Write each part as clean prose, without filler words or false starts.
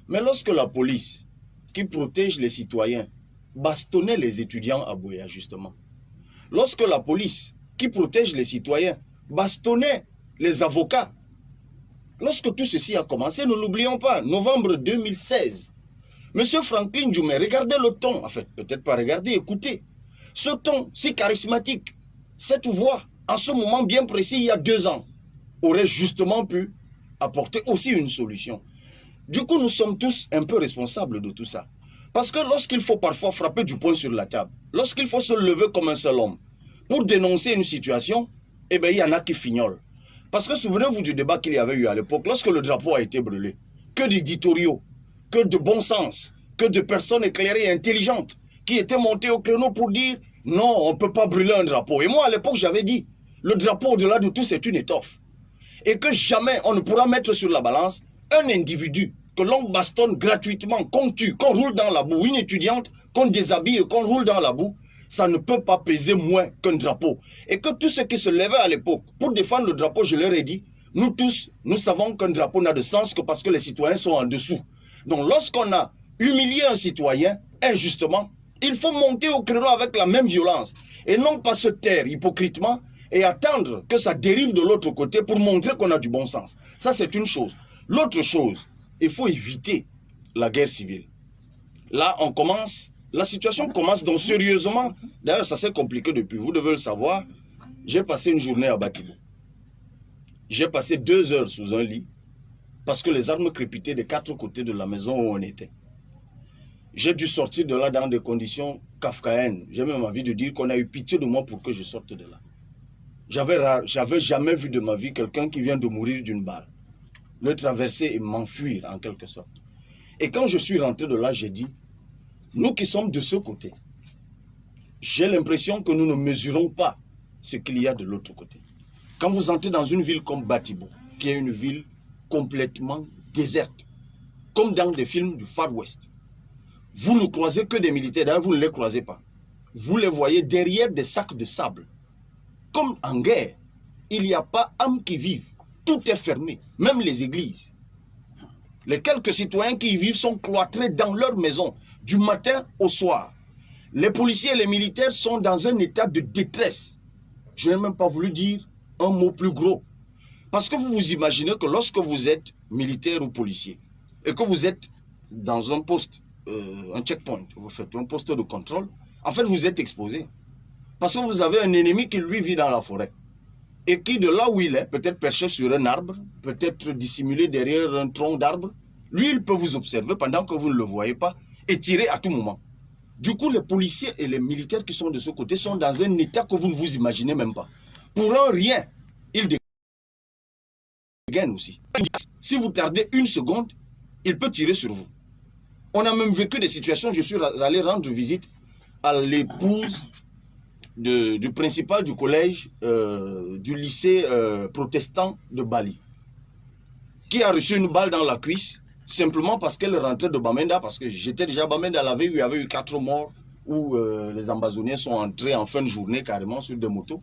Mais lorsque la police, qui protège les citoyens, bastonnait les étudiants à Buea, justement, lorsque la police, qui protège les citoyens, bastonnait les avocats, lorsque tout ceci a commencé, nous n'oublions pas, novembre 2016, M. Franklin Djoumé, regardez le ton, en fait, peut-être pas regarder, écoutez, ce ton si charismatique, cette voix, en ce moment bien précis, il y a 2 ans, aurait justement pu apporter aussi une solution. Du coup, nous sommes tous un peu responsables de tout ça. Parce que lorsqu'il faut parfois frapper du poing sur la table, lorsqu'il faut se lever comme un seul homme pour dénoncer une situation, eh bien, il y en a qui fignolent. Parce que souvenez-vous du débat qu'il y avait eu à l'époque, lorsque le drapeau a été brûlé. Que d'éditoriaux, que de bon sens, que de personnes éclairées et intelligentes qui étaient montées au créneau pour dire non, on ne peut pas brûler un drapeau. Et moi, à l'époque, j'avais dit, le drapeau, au-delà de tout, c'est une étoffe. Et que jamais on ne pourra mettre sur la balance un individu que l'on bastonne gratuitement, qu'on tue, qu'on roule dans la boue, une étudiante, qu'on déshabille et qu'on roule dans la boue, ça ne peut pas peser moins qu'un drapeau. Et que tous ceux qui se levaient à l'époque pour défendre le drapeau, je leur ai dit, nous tous, nous savons qu'un drapeau n'a de sens que parce que les citoyens sont en dessous. Donc lorsqu'on a humilié un citoyen injustement, il faut monter au créneau avec la même violence et non pas se taire hypocritement et attendre que ça dérive de l'autre côté pour montrer qu'on a du bon sens. Ça, c'est une chose. L'autre chose, il faut éviter la guerre civile. Là, on commence, la situation commence donc sérieusement. D'ailleurs, ça s'est compliqué depuis, vous devez le savoir. J'ai passé une journée à Batibou. J'ai passé 2 heures sous un lit parce que les armes crépitaient des 4 côtés de la maison où on était. J'ai dû sortir de là dans des conditions kafkaïennes. J'ai même envie de dire qu'on a eu pitié de moi pour que je sorte de là. J'avais jamais vu de ma vie quelqu'un qui vient de mourir d'une balle. Le traverser et m'enfuir en quelque sorte. Et quand je suis rentré de là, j'ai dit, nous qui sommes de ce côté, j'ai l'impression que nous ne mesurons pas ce qu'il y a de l'autre côté. Quand vous entrez dans une ville comme Batibou, qui est une ville complètement déserte, comme dans des films du Far West, vous ne croisez que des militaires, d'ailleurs vous ne les croisez pas. Vous les voyez derrière des sacs de sable. Comme en guerre, il n'y a pas âme qui vive. Tout est fermé, même les églises. Les quelques citoyens qui y vivent sont cloîtrés dans leur maison, du matin au soir. Les policiers et les militaires sont dans un état de détresse. Je n'ai même pas voulu dire un mot plus gros. Parce que vous vous imaginez que lorsque vous êtes militaire ou policier, et que vous êtes dans un poste, un checkpoint, vous faites un poste de contrôle, en fait vous êtes exposé. Parce que vous avez un ennemi qui lui vit dans la forêt. Et qui de là où il est, peut-être perché sur un arbre, peut-être dissimulé derrière un tronc d'arbre, lui il peut vous observer pendant que vous ne le voyez pas et tirer à tout moment. Du coup, les policiers et les militaires qui sont de ce côté sont dans un état que vous ne vous imaginez même pas. Pour un rien, ils dégainent aussi. Si vous tardez 1 seconde, il peut tirer sur vous. On a même vécu des situations, je suis allé rendre visite à l'épouse du principal du collège, du lycée protestant de Bali, qui a reçu une balle dans la cuisse, simplement parce qu'elle rentrait de Bamenda, parce que j'étais déjà à Bamenda la veille où il y avait eu 4 morts, où les Ambazoniens sont entrés en fin de journée carrément sur des motos.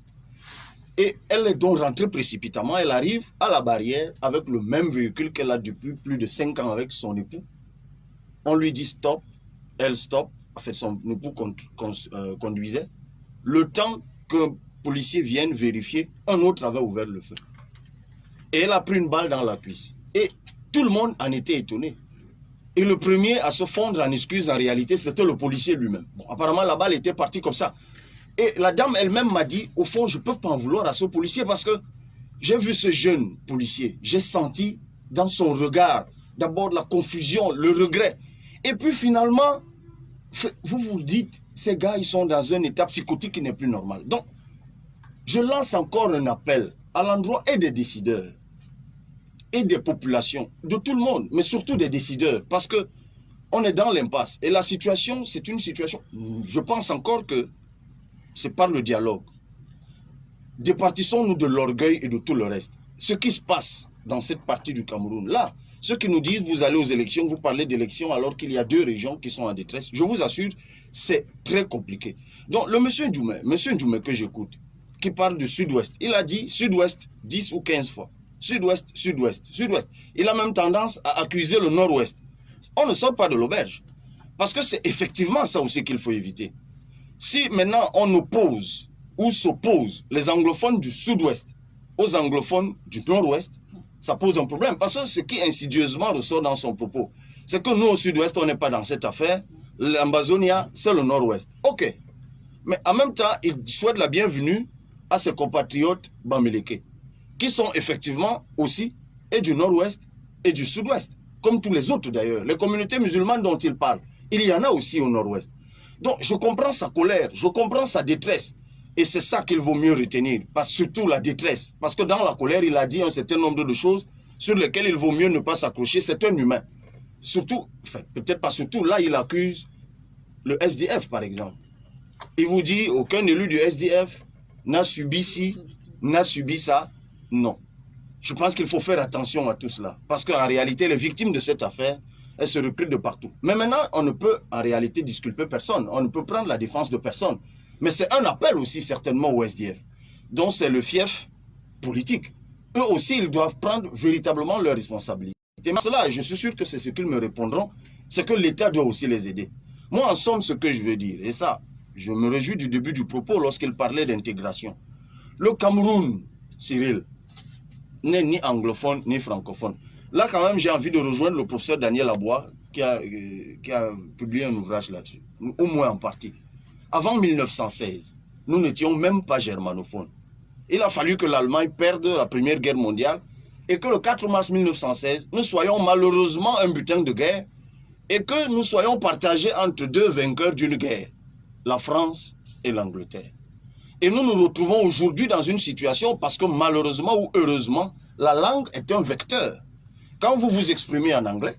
Et elle est donc rentrée précipitamment, elle arrive à la barrière avec le même véhicule qu'elle a depuis plus de 5 ans avec son époux. On lui dit stop, elle stop, en fait son époux conduisait. Le temps qu'un policier vienne vérifier, un autre avait ouvert le feu. Et elle a pris une balle dans la cuisse. Et tout le monde en était étonné. Et le premier à se fondre en excuses, en réalité, c'était le policier lui-même. Bon, apparemment, la balle était partie comme ça. Et la dame elle-même m'a dit, au fond, je ne peux pas en vouloir à ce policier parce que j'ai vu ce jeune policier. J'ai senti dans son regard, d'abord la confusion, le regret. Et puis finalement, vous vous dites, ces gars, ils sont dans un état psychotique qui n'est plus normal. Donc, je lance encore un appel à l'endroit et des décideurs, et des populations, de tout le monde, mais surtout des décideurs, parce que on est dans l'impasse. Et la situation, c'est une situation, je pense encore que c'est par le dialogue. Départissons-nous de l'orgueil et de tout le reste. Ce qui se passe dans cette partie du Cameroun, là, ceux qui nous disent, vous allez aux élections, vous parlez d'élections alors qu'il y a 2 régions qui sont en détresse, je vous assure, c'est très compliqué. Donc, le monsieur Ndjoumé que j'écoute, qui parle du sud-ouest, il a dit sud-ouest 10 ou 15 fois. Sud-ouest, sud-ouest, sud-ouest. Il a même tendance à accuser le nord-ouest. On ne sort pas de l'auberge. Parce que c'est effectivement ça aussi qu'il faut éviter. Si maintenant on oppose ou s'oppose les anglophones du sud-ouest aux anglophones du nord-ouest, ça pose un problème. Parce que ce qui insidieusement ressort dans son propos, c'est que nous au sud-ouest, on n'est pas dans cette affaire. L'Ambazonia, c'est le nord-ouest. Ok. Mais en même temps, il souhaite la bienvenue à ses compatriotes bamileke, qui sont effectivement aussi et du nord-ouest et du sud-ouest, comme tous les autres d'ailleurs. Les communautés musulmanes dont il parle, il y en a aussi au nord-ouest. Donc je comprends sa colère, je comprends sa détresse. Et c'est ça qu'il vaut mieux retenir, surtout la détresse. Parce que dans la colère, il a dit un certain nombre de choses sur lesquelles il vaut mieux ne pas s'accrocher. C'est un humain. Surtout, enfin, peut-être pas surtout, là il accuse le SDF par exemple. Il vous dit, aucun élu du SDF n'a subi ci, n'a subi ça. Non. Je pense qu'il faut faire attention à tout cela. Parce qu'en réalité, les victimes de cette affaire, elles se recrutent de partout. Mais maintenant, on ne peut en réalité disculper personne. On ne peut prendre la défense de personne. Mais c'est un appel aussi certainement au SDF. Donc c'est le fief politique. Eux aussi, ils doivent prendre véritablement leurs responsabilités. Mais cela, je suis sûr que c'est ce qu'ils me répondront, c'est que l'État doit aussi les aider. Moi, en somme, ce que je veux dire, et ça, je me réjouis du début du propos lorsqu'il parlait d'intégration. Le Cameroun, Cyril, n'est ni anglophone ni francophone. Là, quand même, j'ai envie de rejoindre le professeur Daniel Aboua qui a publié un ouvrage là-dessus, au moins en partie. Avant 1916, nous n'étions même pas germanophones. Il a fallu que l'Allemagne perde la Première Guerre mondiale et que le 4 mars 1916, nous soyons malheureusement un butin de guerre et que nous soyons partagés entre deux vainqueurs d'une guerre, la France et l'Angleterre. Et nous nous retrouvons aujourd'hui dans une situation parce que malheureusement ou heureusement, la langue est un vecteur. Quand vous vous exprimez en anglais,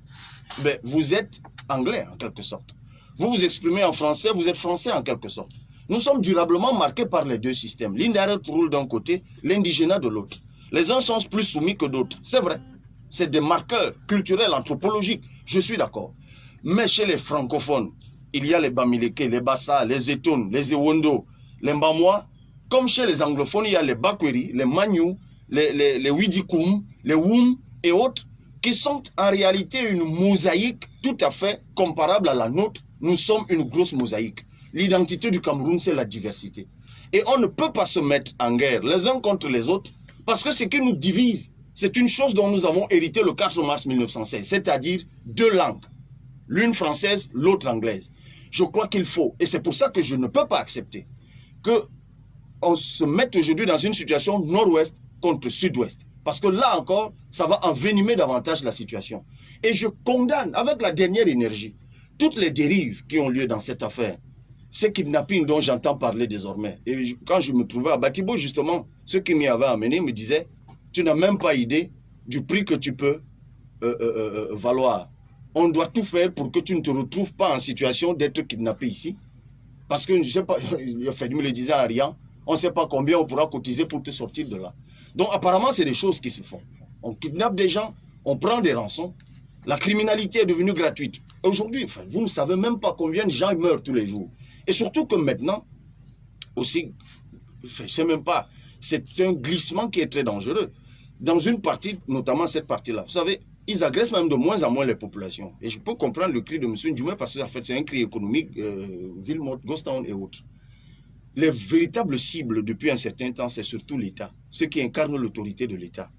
ben, vous êtes anglais en quelque sorte. Vous vous exprimez en français, vous êtes français en quelque sorte. Nous sommes durablement marqués par les deux systèmes. L'indirect rule d'un côté, l'indigénat de l'autre. Les uns sont plus soumis que d'autres, c'est vrai. C'est des marqueurs culturels, anthropologiques, je suis d'accord. Mais chez les francophones, il y a les Bamileke, les Bassa, les Etoun, les Ewondo, les Mbamois. Comme chez les anglophones, il y a les Bakweri, les Magnou, les Widikoum, les Woum et autres, qui sont en réalité une mosaïque tout à fait comparable à la nôtre. Nous sommes une grosse mosaïque. L'identité du Cameroun, c'est la diversité. Et on ne peut pas se mettre en guerre les uns contre les autres, parce que ce qui nous divise, c'est une chose dont nous avons hérité le 4 mars 1916, c'est-à-dire deux langues, l'une française, l'autre anglaise. Je crois qu'il faut, et c'est pour ça que je ne peux pas accepter, qu'on se mette aujourd'hui dans une situation nord-ouest contre sud-ouest. Parce que là encore, ça va envenimer davantage la situation. Et je condamne avec la dernière énergie toutes les dérives qui ont lieu dans cette affaire. Ce kidnapping dont j'entends parler désormais. Et quand je me trouvais à Batibo, justement, ceux qui m'y avaient amené me disaient, tu n'as même pas idée du prix que tu peux valoir. On doit tout faire pour que tu ne te retrouves pas en situation d'être kidnappé ici. Parce que, je sais pas, il me le disait à Ariane, on ne sait pas combien on pourra cotiser pour te sortir de là. Donc apparemment, c'est des choses qui se font. On kidnappe des gens, on prend des rançons. La criminalité est devenue gratuite. Aujourd'hui, enfin, vous ne savez même pas combien de gens meurent tous les jours. Et surtout que maintenant, aussi, je ne sais même pas, c'est un glissement qui est très dangereux. Dans une partie, notamment cette partie-là, vous savez, ils agressent même de moins en moins les populations. Et je peux comprendre le cri de M. Ndjoumé parce que en fait, c'est un cri économique, ville morte, Ghost Town et autres. Les véritables cibles depuis un certain temps, c'est surtout l'État, ceux qui incarnent l'autorité de l'État,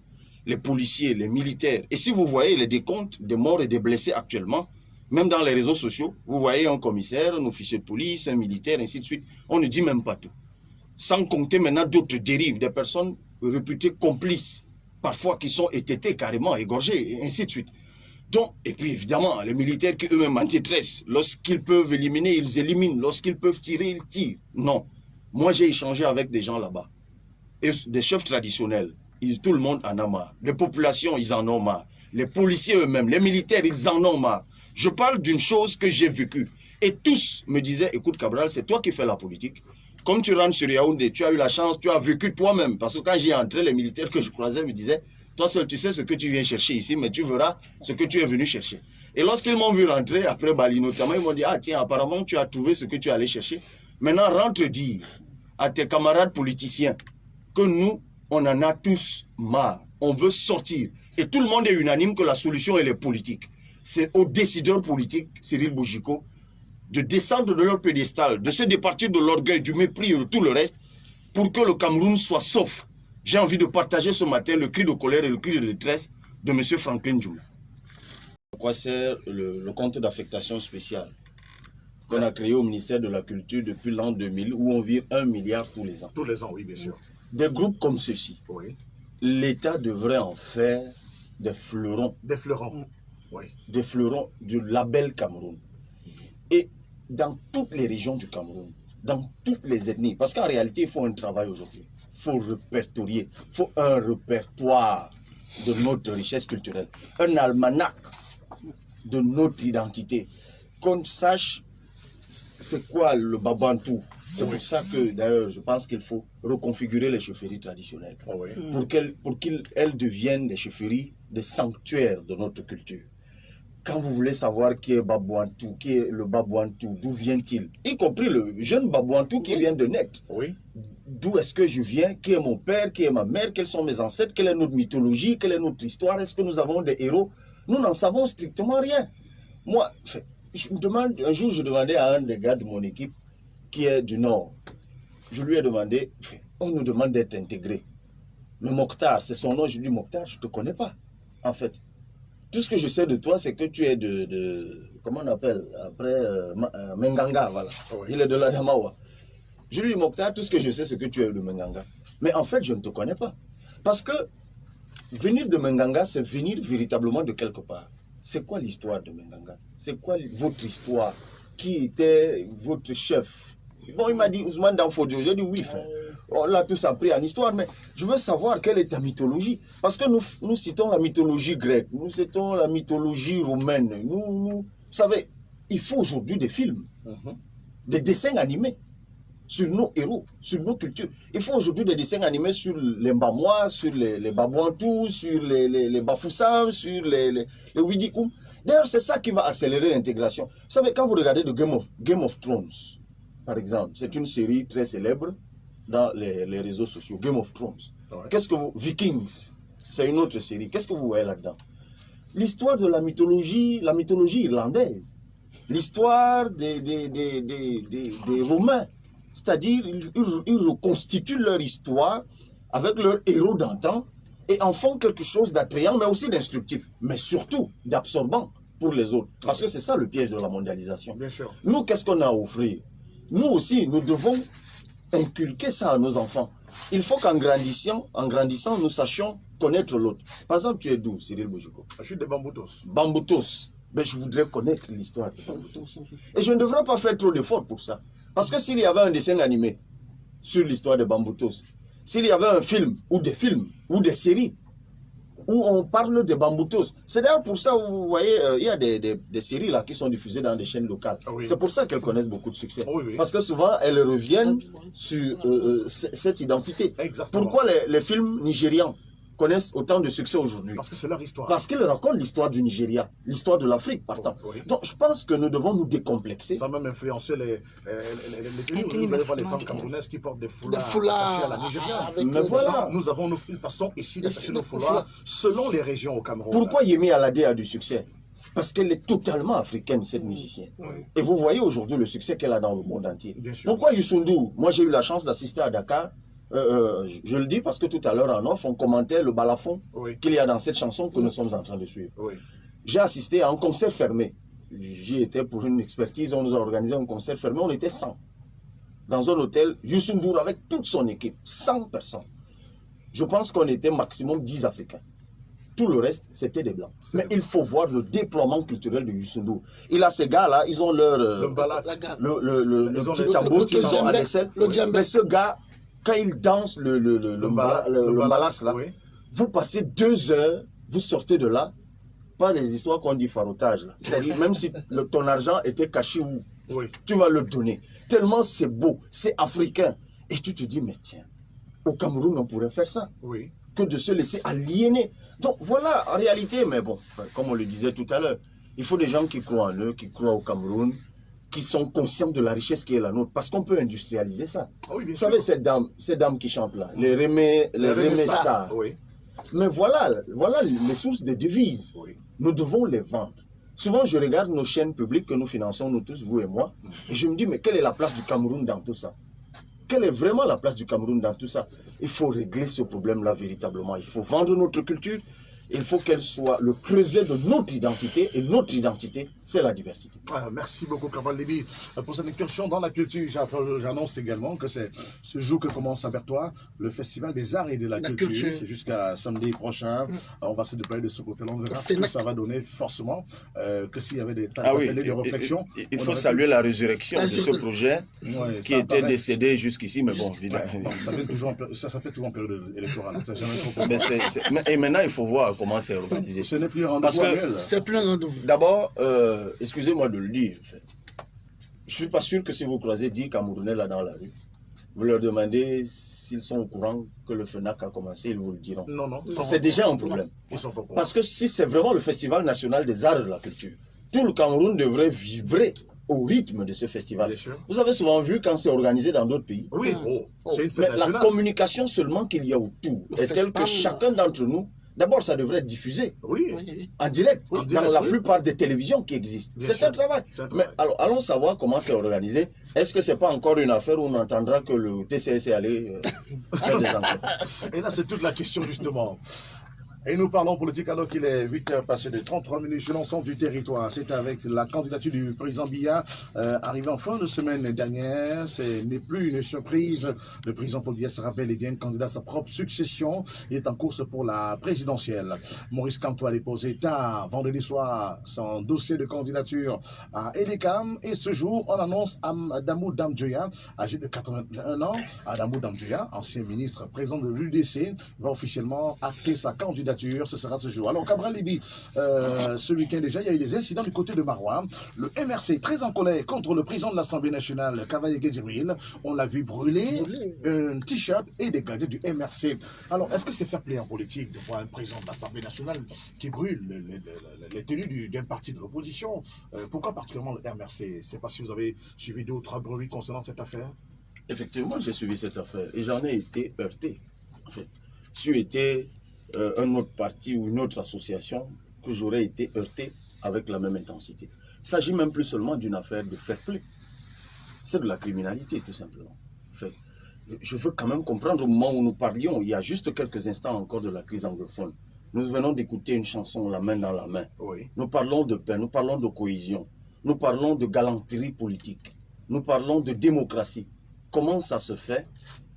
les policiers, les militaires. Et si vous voyez les décomptes des morts et des blessés actuellement, même dans les réseaux sociaux, vous voyez un commissaire, un officier de police, un militaire, ainsi de suite. On ne dit même pas tout. Sans compter maintenant d'autres dérives, des personnes réputées complices, parfois qui sont étêtées carrément, égorgées, et ainsi de suite. Donc, et puis évidemment, les militaires qui eux-mêmes en détresse, lorsqu'ils peuvent éliminer, ils éliminent, lorsqu'ils peuvent tirer, ils tirent. Non. Moi, j'ai échangé avec des gens là-bas, et des chefs traditionnels. Tout le monde en a marre. Les populations, ils en ont marre. Les policiers eux-mêmes, les militaires, ils en ont marre. Je parle d'une chose que j'ai vécue. Et tous me disaient, écoute Cabral, c'est toi qui fais la politique. Comme tu rentres sur Yaoundé, tu as eu la chance, tu as vécu toi-même. Parce que quand j'y entré, les militaires que je croisais me disaient, toi seul, tu sais ce que tu viens chercher ici, mais tu verras ce que tu es venu chercher. Et lorsqu'ils m'ont vu rentrer, après Bali notamment, ils m'ont dit, ah tiens, apparemment tu as trouvé ce que tu allais chercher. Maintenant, rentre dire à tes camarades politiciens que nous, on en a tous marre. On veut sortir. Et tout le monde est unanime que la solution, elle est politique. c'est aux décideurs politiques, Cyril Bojiko, de descendre de leur pédestal, de se départir de l'orgueil, du mépris et de tout le reste, pour que le Cameroun soit sauf. J'ai envie de partager ce matin le cri de colère et le cri de détresse de M. Franklin Djoula. À quoi sert le compte d'affectation spéciale qu'on a créé au ministère de la Culture depuis l'an 2000, où on vire 1 milliard tous les ans. Tous les ans, oui, bien sûr. Des groupes comme ceux-ci, Oui. l'État devrait en faire des fleurons. Des fleurons. Oui. Des fleurons du label Cameroun. Et dans toutes les régions du Cameroun, dans toutes les ethnies, parce qu'en réalité, il faut un travail aujourd'hui. Il faut répertorier, il faut un répertoire de notre richesse culturelle, un almanach de notre identité, qu'on sache c'est quoi le babantou. C'est pour ça que d'ailleurs je pense qu'il faut reconfigurer les chefferies traditionnelles pour qu'elles deviennent des chefferies, des sanctuaires de notre culture. Quand vous voulez savoir qui est Babouantou, qui est le Babouantou, d'où vient-il, y compris le jeune Babouantou qui vient de naître. Oui. D'où est-ce que je viens, qui est mon père, qui est ma mère, quels sont mes ancêtres, quelle est notre mythologie, quelle est notre histoire, est-ce que nous avons des héros? Nous n'en savons strictement rien. Moi, je me demande, un jour je demandais à un des gars de mon équipe qui est du Nord, je lui ai demandé, on nous demande d'être intégrés. Mais Mokhtar, c'est son nom, je lui dis Mokhtar, je ne te connais pas, en fait. Tout ce que je sais de toi, c'est que tu es comment on appelle, après, Menganga, voilà. Oui. Il est de la Damawa. Je lui dis, Mokhtar, tout ce que je sais, c'est que tu es de Menganga. Mais en fait, je ne te connais pas. Parce que venir de Menganga, c'est venir véritablement de quelque part. C'est quoi l'histoire de Menganga? C'est quoi votre histoire? Qui était votre chef? Bon, il m'a dit Ousmane Danfodio. J'ai dit oui, frère. On l'a tous appris en histoire, mais je veux savoir quelle est ta mythologie. Parce que nous citons la mythologie grecque, nous citons la mythologie romaine. Vous savez, il faut aujourd'hui des films, des dessins animés sur nos héros, sur nos cultures. Il faut aujourd'hui des dessins animés sur les Mbamois, sur les Babouantous, sur les Bafoussam, sur les Widikoum. D'ailleurs, c'est ça qui va accélérer l'intégration. Vous savez, quand vous regardez Game of Thrones, par exemple, c'est une série très célèbre dans les réseaux sociaux, Game of Thrones. Ouais. Qu'est-ce que vous... Vikings, c'est une autre série. Qu'est-ce que vous voyez là-dedans? L'histoire de la mythologie irlandaise, l'histoire des Romains. C'est-à-dire, ils reconstituent leur histoire avec leurs héros d'antan et en font quelque chose d'attrayant, mais aussi d'instructif, mais surtout d'absorbant pour les autres. Parce que c'est ça le piège de la mondialisation. Bien sûr. Nous, qu'est-ce qu'on a à offrir? Nous aussi, nous devons inculquer ça à nos enfants. Il faut qu'en grandissant, nous sachions connaître l'autre. Par exemple, tu es d'où, Cyril Bojiko? Je suis de Bamboutos. Bamboutos. Ben, je voudrais connaître l'histoire de Bamboutos. Et je ne devrais pas faire trop d'efforts pour ça. Parce que s'il y avait un dessin animé sur l'histoire de Bamboutos, s'il y avait un film, ou des séries, où on parle de Bamboutos, c'est d'ailleurs pour ça, vous voyez, il y a des séries là qui sont diffusées dans des chaînes locales. Oui. C'est pour ça qu'elles connaissent beaucoup de succès. Oui, oui. Parce que souvent, elles reviennent sur cette identité. Exactement. Pourquoi les films nigérians connaissent autant de succès aujourd'hui? Parce que c'est leur histoire. Parce qu'ils racontent l'histoire du Nigeria, l'histoire de l'Afrique, partant. Oui. Donc, je pense que nous devons nous décomplexer. Ça a même influencé les femmes camerounaises qui portent des foulards à la nigériane. Mais voilà. Nous avons une façon ici d'attacher nos foulards selon les régions au Cameroun. Pourquoi Yemi Alade a du succès? Parce qu'elle est totalement africaine, cette musicienne. Oui. Et vous voyez aujourd'hui le succès qu'elle a dans le monde entier. Pourquoi Youssou N'Dour? Moi, j'ai eu la chance d'assister à Dakar. Je le dis parce que tout à l'heure en off, on commentait le balafon qu'il y a dans cette chanson que nous sommes en train de suivre. Oui. J'ai assisté à un concert fermé. J'y étais pour une expertise, on nous a organisé un concert fermé, on était 100. Dans un hôtel, Youssou N'Dour avec toute son équipe, 100 personnes. Je pense qu'on était maximum 10 Africains. Tout le reste, c'était des Blancs. Mais il faut voir le déploiement culturel de Youssou N'Dour. Il a ces gars-là, ils ont leur... le petit tambour qu'ils ont à l'aisselle. Mais ce gars... Quand il danse le malax là, vous passez 2 heures, vous sortez de là, pas les histoires qu'on dit farotage. C'est-à-dire, même si ton argent était caché où, tu vas le donner. Tellement c'est beau, c'est africain. Et tu te dis, mais tiens, au Cameroun, on pourrait faire ça. Que de se laisser aliéner. Donc voilà, en réalité, mais bon, comme on le disait tout à l'heure, il faut des gens qui croient en eux, qui croient au Cameroun, qui sont conscients de la richesse qui est la nôtre, parce qu'on peut industrialiser ça. Vous savez, ces dames qui chantent là, les Remé Stars. Mais voilà les sources de devises. Nous devons les vendre. Souvent, je regarde nos chaînes publiques que nous finançons, nous tous, vous et moi, et je me dis, mais quelle est la place du Cameroun dans tout ça? Quelle est vraiment la place du Cameroun dans tout ça? Il faut régler ce problème-là véritablement. Il faut vendre notre culture. Il faut qu'elle soit le creuset de notre identité. Et notre identité, c'est la diversité. Ah, merci beaucoup, Kaval Libi, pour cette incursion dans la culture. J'annonce également que c'est ce jour que commence à Berthois, le Festival des Arts et de la Culture. C'est jusqu'à samedi prochain. On va se déployer de ce côté-là. On verra ce que ça va donner forcément. Que s'il y avait des ateliers de réflexion. Il faut saluer la résurrection de ce projet qui était décédé jusqu'ici. Mais bon, évidemment. Ça fait toujours en période électorale. Et maintenant, il faut voir comment c'est organisé. Ce n'est plus un rendez-vous annuel. C'est plus un rendez-vous. D'abord, excusez-moi de le dire. Je ne suis pas sûr que si vous croisez 10 Camerounais là dans la rue, vous leur demandez s'ils sont au courant que le FENAC a commencé, ils vous le diront. Non. C'est déjà un problème. Parce que si c'est vraiment le Festival national des arts et de la culture, tout le Cameroun devrait vibrer au rythme de ce festival. Vous avez souvent vu quand c'est organisé dans d'autres pays. Oui, c'est une fête nationale. La communication seulement qu'il y a autour est telle que chacun d'entre nous, d'abord ça devrait être diffusé en direct dans la plupart des télévisions qui existent. C'est un travail. Mais alors, allons savoir comment c'est organisé. Est-ce que ce n'est pas encore une affaire où on entendra que le TCS est allé faire des enquêtes? Et là, c'est toute la question justement. Et nous parlons politique alors qu'il est 8h passé de 33 minutes sur l'ensemble du territoire. C'est avec la candidature du président Biya arrivée en fin de semaine dernière. Ce n'est plus une surprise. Le président Paul Biya se rappelle, bien candidat à sa propre succession. Il est en course pour la présidentielle. Maurice Kamto a déposé tard, vendredi soir, son dossier de candidature à Elecam. Et ce jour, on annonce Adamou Damdjoya, âgé de 81 ans. Adamou Damdjoya, ancien ministre, président de l'UDC, va officiellement acter sa candidature. Ce sera ce jour. Alors, Cabral Libi, ce week-end déjà, il y a eu des incidents du côté de Maroua. Le MRC, très en colère contre le président de l'Assemblée nationale, Cavaye Djibril, on l'a vu brûler un t-shirt et des gadgets du MRC. Alors, est-ce que c'est fair play en politique de voir un président de l'Assemblée nationale qui brûle les tenues d'un parti de l'opposition? Pourquoi particulièrement le MRC? C'est parce que vous avez suivi 2 ou 3 bruits concernant cette affaire? Effectivement, j'ai suivi cette affaire et j'en ai été heurté. En fait, si été un autre parti ou une autre association, que j'aurais été heurté avec la même intensité. Il ne s'agit même plus seulement d'une affaire de fair play. C'est de la criminalité, tout simplement. Fait, je veux quand même comprendre, au moment où nous parlions, il y a juste quelques instants encore de la crise anglophone, nous venons d'écouter une chanson, La main dans la main. Nous parlons de paix, nous parlons de cohésion, nous parlons de galanterie politique, nous parlons de démocratie. Comment ça se fait?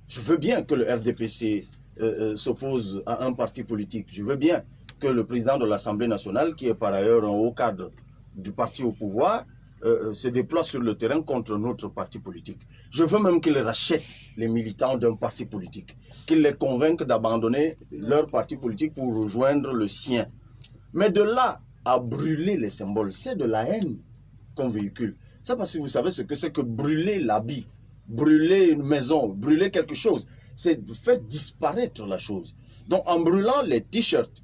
Je veux bien que le RDPC s'oppose à un parti politique. Je veux bien que le président de l'Assemblée nationale, qui est par ailleurs un haut cadre du parti au pouvoir, se déploie sur le terrain contre notre parti politique. Je veux même qu'il rachète les militants d'un parti politique, qu'il les convainque d'abandonner leur parti politique pour rejoindre le sien. Mais de là à brûler les symboles, c'est de la haine qu'on véhicule. C'est parce que vous savez ce que c'est que brûler l'habit, brûler une maison, brûler quelque chose. C'est de faire disparaître la chose. Donc en brûlant les t-shirts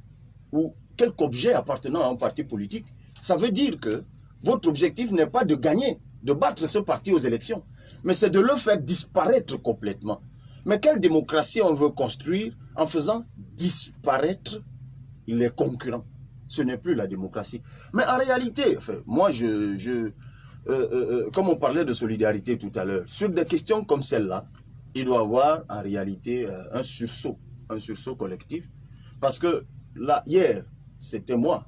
ou quelque objet appartenant à un parti politique, ça veut dire que votre objectif n'est pas de gagner, de battre ce parti aux élections, mais c'est de le faire disparaître complètement. Mais quelle démocratie on veut construire en faisant disparaître les concurrents? Ce n'est plus la démocratie. Mais en réalité, enfin, moi, comme on parlait de solidarité tout à l'heure, sur des questions comme celle-là, il doit y avoir en réalité un sursaut collectif. Parce que là, hier, c'était moi.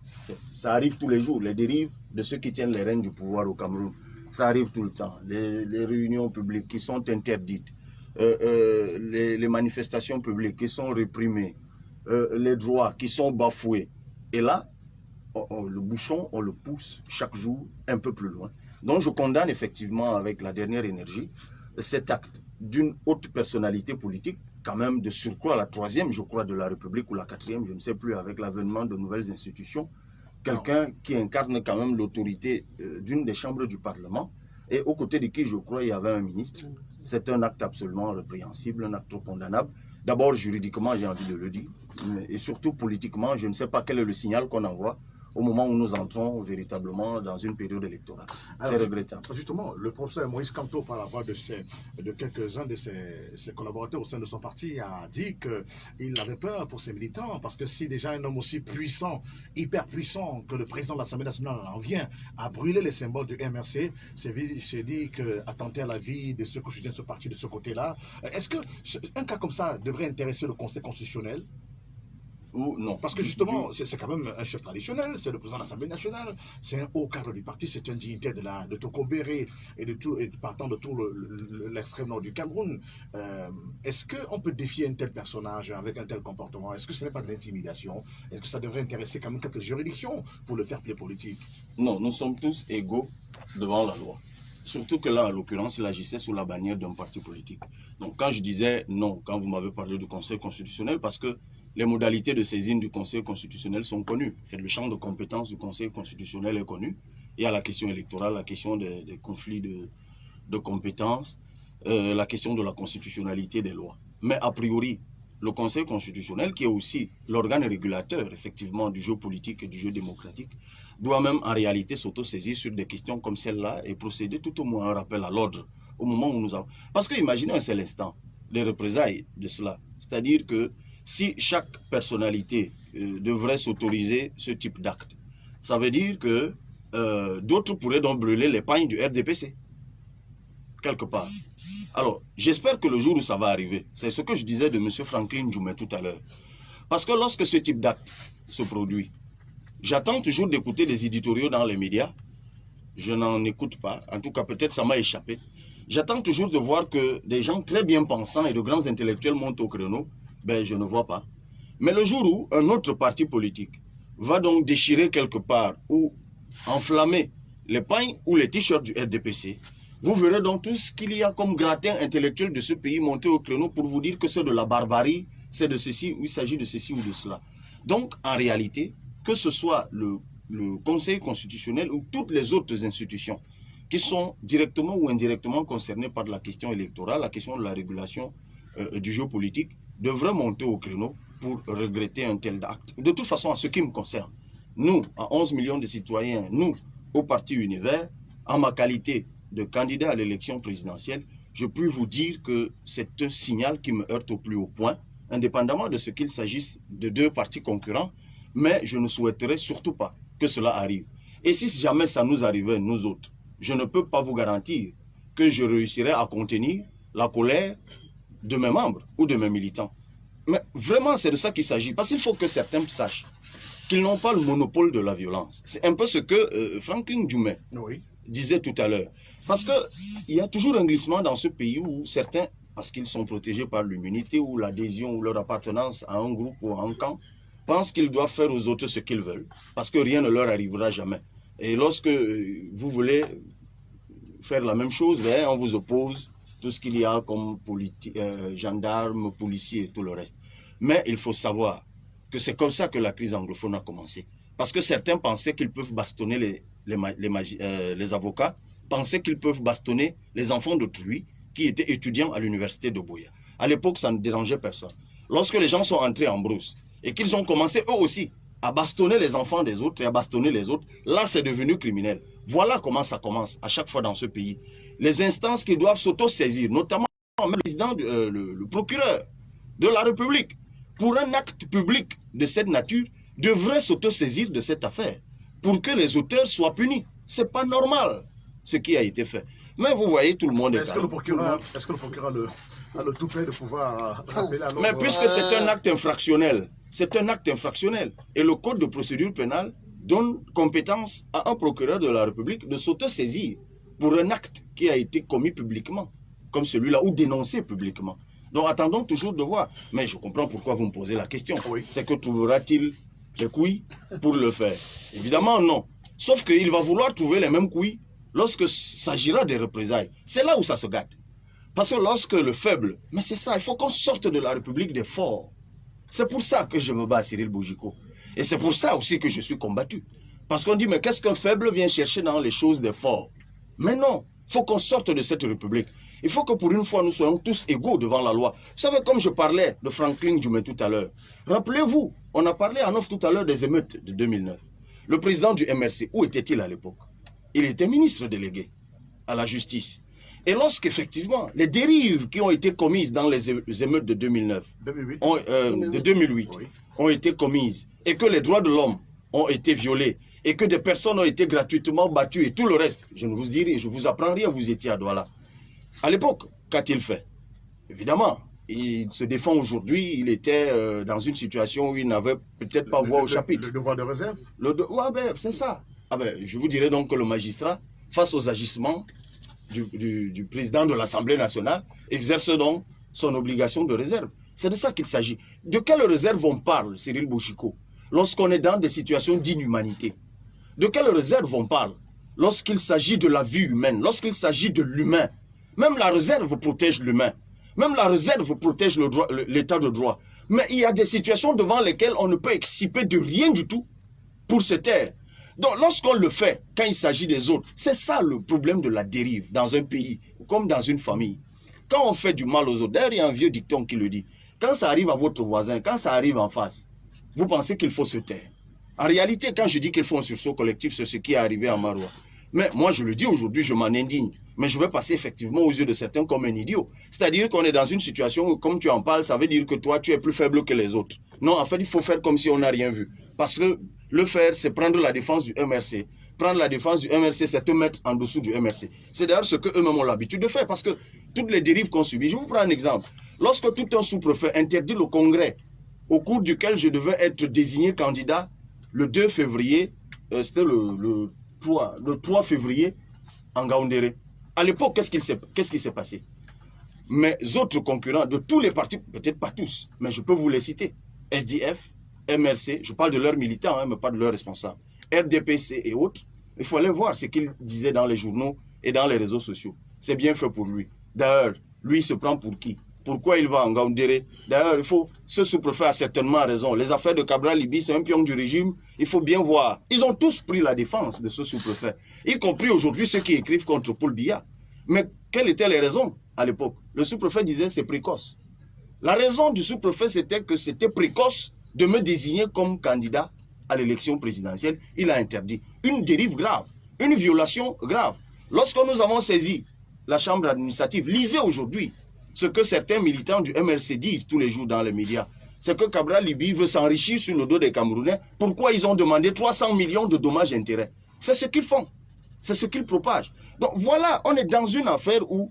Ça arrive tous les jours, les dérives de ceux qui tiennent les rênes du pouvoir au Cameroun. Ça arrive tout le temps. Les réunions publiques qui sont interdites, les manifestations publiques qui sont réprimées, les droits qui sont bafoués. Et là, le bouchon, on le pousse chaque jour un peu plus loin. Donc je condamne effectivement avec la dernière énergie cet acte d'une haute personnalité politique, quand même de surcroît la 3e, je crois, de la République ou la 4e, je ne sais plus, avec l'avènement de nouvelles institutions, quelqu'un qui incarne quand même l'autorité d'une des chambres du Parlement, et aux côtés de qui, je crois, il y avait un ministre. C'est un acte absolument répréhensible, un acte condamnable. D'abord, juridiquement, j'ai envie de le dire, et surtout politiquement, je ne sais pas quel est le signal qu'on envoie au moment où nous entrons véritablement dans une période électorale. C'est regrettable. Justement, le professeur Moïse Kamto, par la voix de quelques-uns de ses collaborateurs au sein de son parti, a dit qu'il avait peur pour ses militants, parce que si déjà un homme aussi puissant, hyper puissant que le président de l'Assemblée nationale en vient à brûler les symboles du MRC, c'est dit qu'attenter à la vie de ceux qui soutiennent ce parti de ce côté-là. Est-ce qu'un cas comme ça devrait intéresser le Conseil constitutionnel? Ou non. Parce que justement, c'est quand même un chef traditionnel, c'est le président de l'Assemblée nationale, c'est un haut cadre du parti, c'est un dignitaire de Tokobéré et partant de tout l'extrême nord du Cameroun. Est-ce qu'on peut défier un tel personnage avec un tel comportement? Est-ce que ce n'est pas de l'intimidation? Est-ce que ça devrait intéresser quand même quelques juridictions pour le fair play politique? Non, nous sommes tous égaux devant la loi. Surtout que là, en l'occurrence, il agissait sous la bannière d'un parti politique. Donc quand je disais non, quand vous m'avez parlé du Conseil constitutionnel, parce que les modalités de saisine du Conseil constitutionnel sont connues. Le champ de compétences du Conseil constitutionnel est connu. Il y a la question électorale, la question des conflits de compétences, la question de la constitutionnalité des lois. Mais a priori, le Conseil constitutionnel, qui est aussi l'organe régulateur, effectivement, du jeu politique et du jeu démocratique, doit même en réalité s'auto-saisir sur des questions comme celle-là et procéder tout au moins à un rappel à l'ordre au moment où nous avons... Parce que imaginez un seul instant les représailles de cela. C'est-à-dire que si chaque personnalité devrait s'autoriser ce type d'acte, ça veut dire que d'autres pourraient donc brûler les pagnes du RDPC, quelque part. Alors, j'espère que le jour où ça va arriver, c'est ce que je disais de M. Franklin Djoumé tout à l'heure. Parce que lorsque ce type d'acte se produit, j'attends toujours d'écouter des éditoriaux dans les médias. Je n'en écoute pas. En tout cas, peut-être ça m'a échappé. J'attends toujours de voir que des gens très bien pensants et de grands intellectuels montent au créneau. Ben, je ne vois pas. Mais le jour où un autre parti politique va donc déchirer quelque part ou enflammer les pagnes ou les t-shirts du RDPC, vous verrez donc tout ce qu'il y a comme gratin intellectuel de ce pays monter au créneau pour vous dire que c'est de la barbarie, c'est de ceci, ou il s'agit de ceci ou de cela. Donc, en réalité, que ce soit le Conseil constitutionnel ou toutes les autres institutions qui sont directement ou indirectement concernées par la question électorale, la question de la régulation du jeu politique, devraient monter au créneau pour regretter un tel acte. De toute façon, en ce qui me concerne, nous, à 11 millions de citoyens, nous, au Parti Univers, en ma qualité de candidat à l'élection présidentielle, je puis vous dire que c'est un signal qui me heurte au plus haut point, indépendamment de ce qu'il s'agisse de deux partis concurrents, mais je ne souhaiterais surtout pas que cela arrive. Et si jamais ça nous arrivait, nous autres, je ne peux pas vous garantir que je réussirai à contenir la colère de mes membres ou de mes militants. Mais vraiment, c'est de ça qu'il s'agit. Parce qu'il faut que certains sachent qu'ils n'ont pas le monopole de la violence. C'est un peu ce que Franklin Djoumé disait tout à l'heure. Parce qu'il y a toujours un glissement dans ce pays où certains, parce qu'ils sont protégés par l'immunité ou l'adhésion ou leur appartenance à un groupe ou à un camp, pensent qu'ils doivent faire aux autres ce qu'ils veulent. Parce que rien ne leur arrivera jamais. Et lorsque vous voulez faire la même chose, on vous oppose tout ce qu'il y a comme gendarmes, policiers et tout le reste. Mais il faut savoir que c'est comme ça que la crise anglophone a commencé. Parce que certains pensaient qu'ils peuvent bastonner les avocats, pensaient qu'ils peuvent bastonner les enfants d'autrui qui étaient étudiants à l'université de Buea. À l'époque, ça ne dérangeait personne. Lorsque les gens sont entrés en brousse et qu'ils ont commencé eux aussi à bastonner les enfants des autres et à bastonner les autres, là c'est devenu criminel. Voilà comment ça commence à chaque fois dans ce pays. Les instances qui doivent s'auto-saisir, notamment le président, le procureur de la République, pour un acte public de cette nature, devrait s'auto-saisir de cette affaire pour que les auteurs soient punis. Ce n'est pas normal ce qui a été fait. Mais vous voyez, tout le monde est... Est-ce que le procureur a le toupet de pouvoir appeler à l'ordre? Mais puisque c'est un acte infractionnel, c'est un acte infractionnel. Et le code de procédure pénale donne compétence à un procureur de la République de s'auto-saisir pour un acte qui a été commis publiquement, comme celui-là, ou dénoncé publiquement. Donc attendons toujours de voir. Mais je comprends pourquoi vous me posez la question. Oui. C'est que trouvera-t-il les couilles pour le faire? Évidemment non. Sauf qu'il va vouloir trouver les mêmes couilles lorsque s'agira des représailles. C'est là où ça se gâte. Parce que lorsque le faible, mais c'est ça, il faut qu'on sorte de la République des forts. C'est pour ça que je me bats à Cyril Boujiko. Et c'est pour ça aussi que je suis combattu. Parce qu'on dit, mais qu'est-ce qu'un faible vient chercher dans les choses des forts? Mais non, il faut qu'on sorte de cette République. Il faut que pour une fois, nous soyons tous égaux devant la loi. Vous savez, comme je parlais de Franklin Djoumé tout à l'heure, rappelez-vous, on a parlé en off tout à l'heure des émeutes de 2009. Le président du MRC, où était-il à l'époque? Il était ministre délégué à la justice. Et lorsqu'effectivement, les dérives qui ont été commises dans les émeutes de 2009, 2008. de 2008, Oui. ont été commises, et que les droits de l'homme ont été violés, et que des personnes ont été gratuitement battues, et tout le reste, je ne vous dirai, je vous apprends rien, vous étiez à Douala. À l'époque, qu'a-t-il fait? Évidemment, il se défend aujourd'hui, il était dans une situation où il n'avait peut-être pas voix au chapitre. Le devoir de réserve. Ouais, ben, c'est ça. Ah ben, je vous dirais donc que le magistrat, face aux agissements du président de l'Assemblée nationale, exerce donc son obligation de réserve. C'est de ça qu'il s'agit. De quelle réserve on parle, Cyril Bouchiko, lorsqu'on est dans des situations d'inhumanité? De quelle réserve on parle lorsqu'il s'agit de la vie humaine, lorsqu'il s'agit de l'humain? Même la réserve protège l'humain. Même la réserve protège l'état de droit. Mais il y a des situations devant lesquelles on ne peut exciper de rien du tout pour se taire. Donc lorsqu'on le fait, quand il s'agit des autres, c'est ça le problème de la dérive dans un pays, comme dans une famille. Quand on fait du mal aux autres, d'ailleurs il y a un vieux dicton qui le dit, quand ça arrive à votre voisin, quand ça arrive en face, vous pensez qu'il faut se taire. En réalité, quand je dis qu'il faut un sursaut collectif, c'est ce qui est arrivé à Maroua. Mais moi je le dis aujourd'hui, je m'en indigne. Mais je vais passer effectivement aux yeux de certains comme un idiot. C'est-à-dire qu'on est dans une situation où, comme tu en parles, ça veut dire que toi, tu es plus faible que les autres. Non, en fait, il faut faire comme si on n'a rien vu. Parce que le faire, c'est prendre la défense du MRC. Prendre la défense du MRC, c'est te mettre en dessous du MRC. C'est d'ailleurs ce qu'eux-mêmes ont l'habitude de faire. Parce que toutes les dérives qu'on subit, je vous prends un exemple. Lorsque tout un sous-préfet interdit le congrès, au cours duquel je devais être désigné candidat le 2 février, c'était le 3 février, en Gaoundéré. À l'époque, qu'est-ce qui s'est passé? Mes autres concurrents de tous les partis, peut-être pas tous, mais je peux vous les citer. SDF, MRC, je parle de leurs militants, hein, mais pas de leurs responsables. RDPC et autres, il faut aller voir ce qu'ils disaient dans les journaux et dans les réseaux sociaux. C'est bien fait pour lui. D'ailleurs, lui, il se prend pour qui? Pourquoi il va en Gaoundéré? D'ailleurs, ce sous-préfet a certainement raison. Les affaires de Cabral Libi, c'est un pion du régime. Il faut bien voir. Ils ont tous pris la défense de ce sous-préfet, y compris aujourd'hui ceux qui écrivent contre Paul Biya. Mais quelles étaient les raisons à l'époque? Le sous-préfet disait c'est précoce. La raison du sous-préfet, c'était que c'était précoce de me désigner comme candidat à l'élection présidentielle. Il a interdit. Une dérive grave, une violation grave. Lorsque nous avons saisi la chambre administrative, lisez aujourd'hui ce que certains militants du MRC disent tous les jours dans les médias. C'est que Cabral Libi veut s'enrichir sur le dos des Camerounais. Pourquoi ils ont demandé 300 millions de dommages et intérêts? C'est ce qu'ils font. C'est ce qu'ils propagent. Donc voilà, on est dans une affaire où,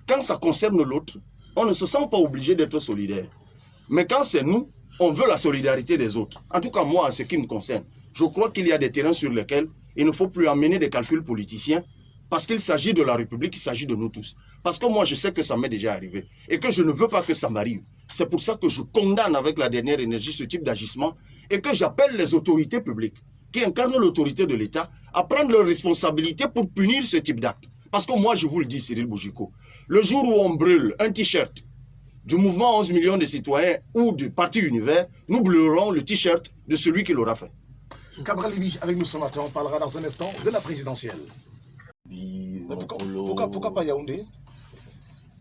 quand ça concerne l'autre, on ne se sent pas obligé d'être solidaire. Mais quand c'est nous, on veut la solidarité des autres. En tout cas, moi, en ce qui me concerne, je crois qu'il y a des terrains sur lesquels il ne faut plus amener des calculs politiciens parce qu'il s'agit de la République, il s'agit de nous tous. Parce que moi, je sais que ça m'est déjà arrivé et que je ne veux pas que ça m'arrive. C'est pour ça que je condamne avec la dernière énergie ce type d'agissement et que j'appelle les autorités publiques qui incarnent l'autorité de l'État à prendre leurs responsabilités pour punir ce type d'acte. Parce que moi, je vous le dis, Cyril Bouchiko, le jour où on brûle un t-shirt du mouvement 11 millions de citoyens ou du Parti Univers, nous brûlerons le t-shirt de celui qui l'aura fait. Cabral Libi, avec nous ce matin, on parlera dans un instant de la présidentielle. Pourquoi pas Yaoundé?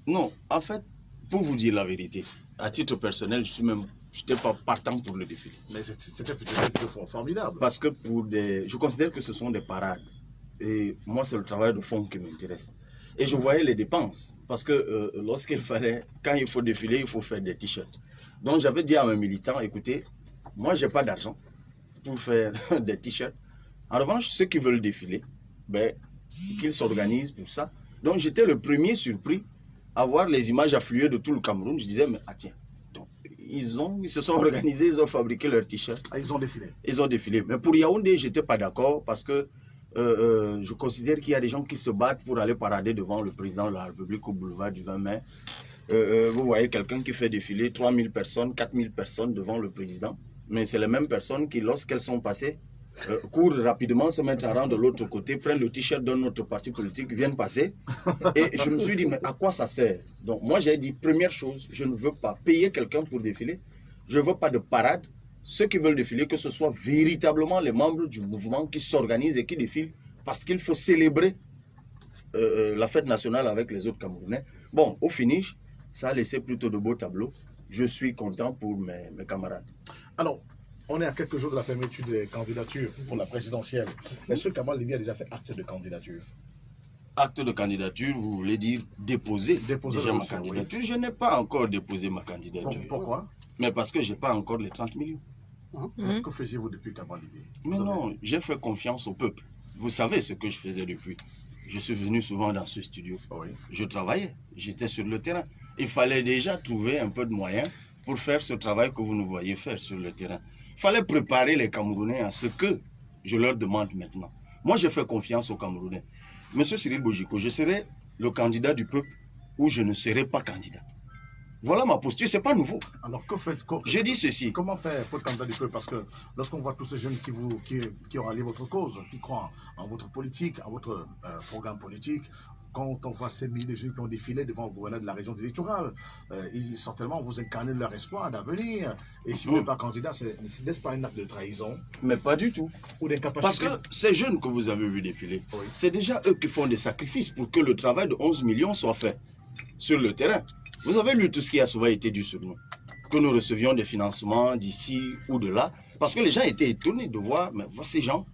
Non, en fait, pour vous dire la vérité, à titre personnel, je n'étais pas partant pour le défilé. Mais c'était peut-être formidable. Parce que je considère que ce sont des parades. Et moi, c'est le travail de fond qui m'intéresse. Et je voyais les dépenses. Parce que quand il faut défiler, il faut faire des t-shirts. Donc j'avais dit à mes militants, écoutez, moi, je n'ai pas d'argent pour faire des t-shirts. En revanche, ceux qui veulent défiler, ben, qu'ils s'organisent pour ça. Donc j'étais le premier surpris à voir les images affluer de tout le Cameroun. Je disais, mais tiens, donc, ils se sont organisés, ils ont fabriqué leurs t-shirts. Ah, ils ont défilé. Ils ont défilé. Mais pour Yaoundé, je n'étais pas d'accord parce que je considère qu'il y a des gens qui se battent pour aller parader devant le président de la République au boulevard du 20 mai. Vous voyez quelqu'un qui fait défiler 3000 personnes, 4000 personnes devant le président. Mais c'est les mêmes personnes qui, lorsqu'elles sont passées, courent rapidement, se mettent en rang de l'autre côté, prennent le t-shirt d'un autre parti politique, viennent passer. Et je me suis dit, mais à quoi ça sert? Donc moi j'ai dit, première chose, je ne veux pas payer quelqu'un pour défiler. Je ne veux pas de parade. Ceux qui veulent défiler, que ce soit véritablement les membres du mouvement qui s'organisent et qui défilent, parce qu'il faut célébrer la fête nationale avec les autres Camerounais. Bon, au finish, ça a laissé plutôt de beaux tableaux. Je suis content pour mes camarades. Alors, On est à quelques jours de la fermeture des candidatures pour la présidentielle. Est-ce que Kamal Libye a déjà fait acte de candidature? Acte de candidature, vous voulez dire déposer, Déposer déjà le ma dossier, candidature. Je n'ai pas encore déposé ma candidature. Pourquoi? Mais parce que je n'ai pas encore les 30 millions. Que faisiez-vous depuis Kamal Libye? Mais non, j'ai fait confiance au peuple. Vous savez ce que je faisais depuis. Je suis venu souvent dans ce studio. Oui. Je travaillais, j'étais sur le terrain. Il fallait déjà trouver un peu de moyens pour faire ce travail que vous nous voyez faire sur le terrain. Il fallait préparer les Camerounais à ce que je leur demande maintenant. Moi, je fais confiance aux Camerounais. Monsieur Cyril Bojiko, je serai le candidat du peuple ou je ne serai pas candidat. Voilà ma posture, ce n'est pas nouveau. Alors, que faites Je dis ceci. Comment faire pour être candidat du peuple? Parce que lorsqu'on voit tous ces jeunes qui ont rallié votre cause, qui croient en votre politique, en votre programme politique, quand on voit ces milliers de jeunes qui ont défilé devant le gouverneur de la région du littoral, ils certainement vous incarnez leur espoir d'avenir. Et si vous n'êtes pas candidat, n'est-ce pas un acte de trahison? Mais pas du tout. Ou d'incapacité? Parce que ces jeunes que vous avez vu défiler, oui, c'est déjà eux qui font des sacrifices pour que le travail de 11 millions soit fait sur le terrain. Vous avez lu tout ce qui a souvent été dit sur nous. Que nous recevions des financements d'ici ou de là. Parce que les gens étaient étonnés de voir, mais ces gens,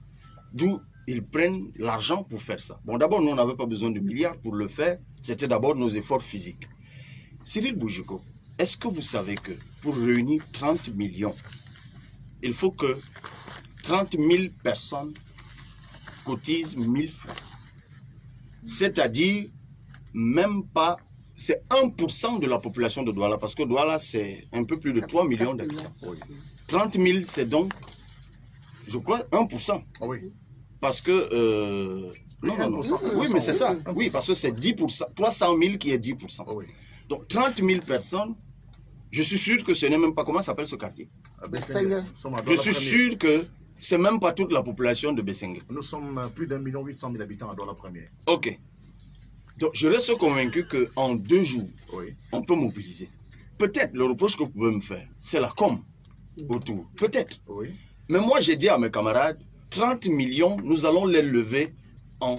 d'où ils prennent l'argent pour faire ça. Bon, d'abord, nous, on n'avait pas besoin de milliards pour le faire. C'était d'abord nos efforts physiques. Cyril Bojiko, est-ce que vous savez que pour réunir 30 millions, il faut que 30 000 personnes cotisent 1000 francs. C'est-à-dire, même pas, c'est 1% de la population de Douala, parce que Douala, c'est un peu plus de 3 millions d'habitants. 30 000, c'est donc, je crois, 1%. Oui. Parce que... non. Oui, mais c'est ça. Oui, parce que c'est 10%. 300 000 qui est 10%. Oui. Donc, 30 000 personnes, je suis sûr que ce n'est même pas... Comment s'appelle ce quartier? Je suis sûr que c'est même pas toute la population de Bessengue. Nous sommes plus d'1 800 000 habitants à Douala Premier. Ok. Donc, je reste convaincu qu'en 2 jours, oui, on peut mobiliser. Peut-être, le reproche que vous pouvez me faire, c'est la com autour. Peut-être. Oui. Mais moi, j'ai dit à mes camarades, 30 millions, nous allons les lever en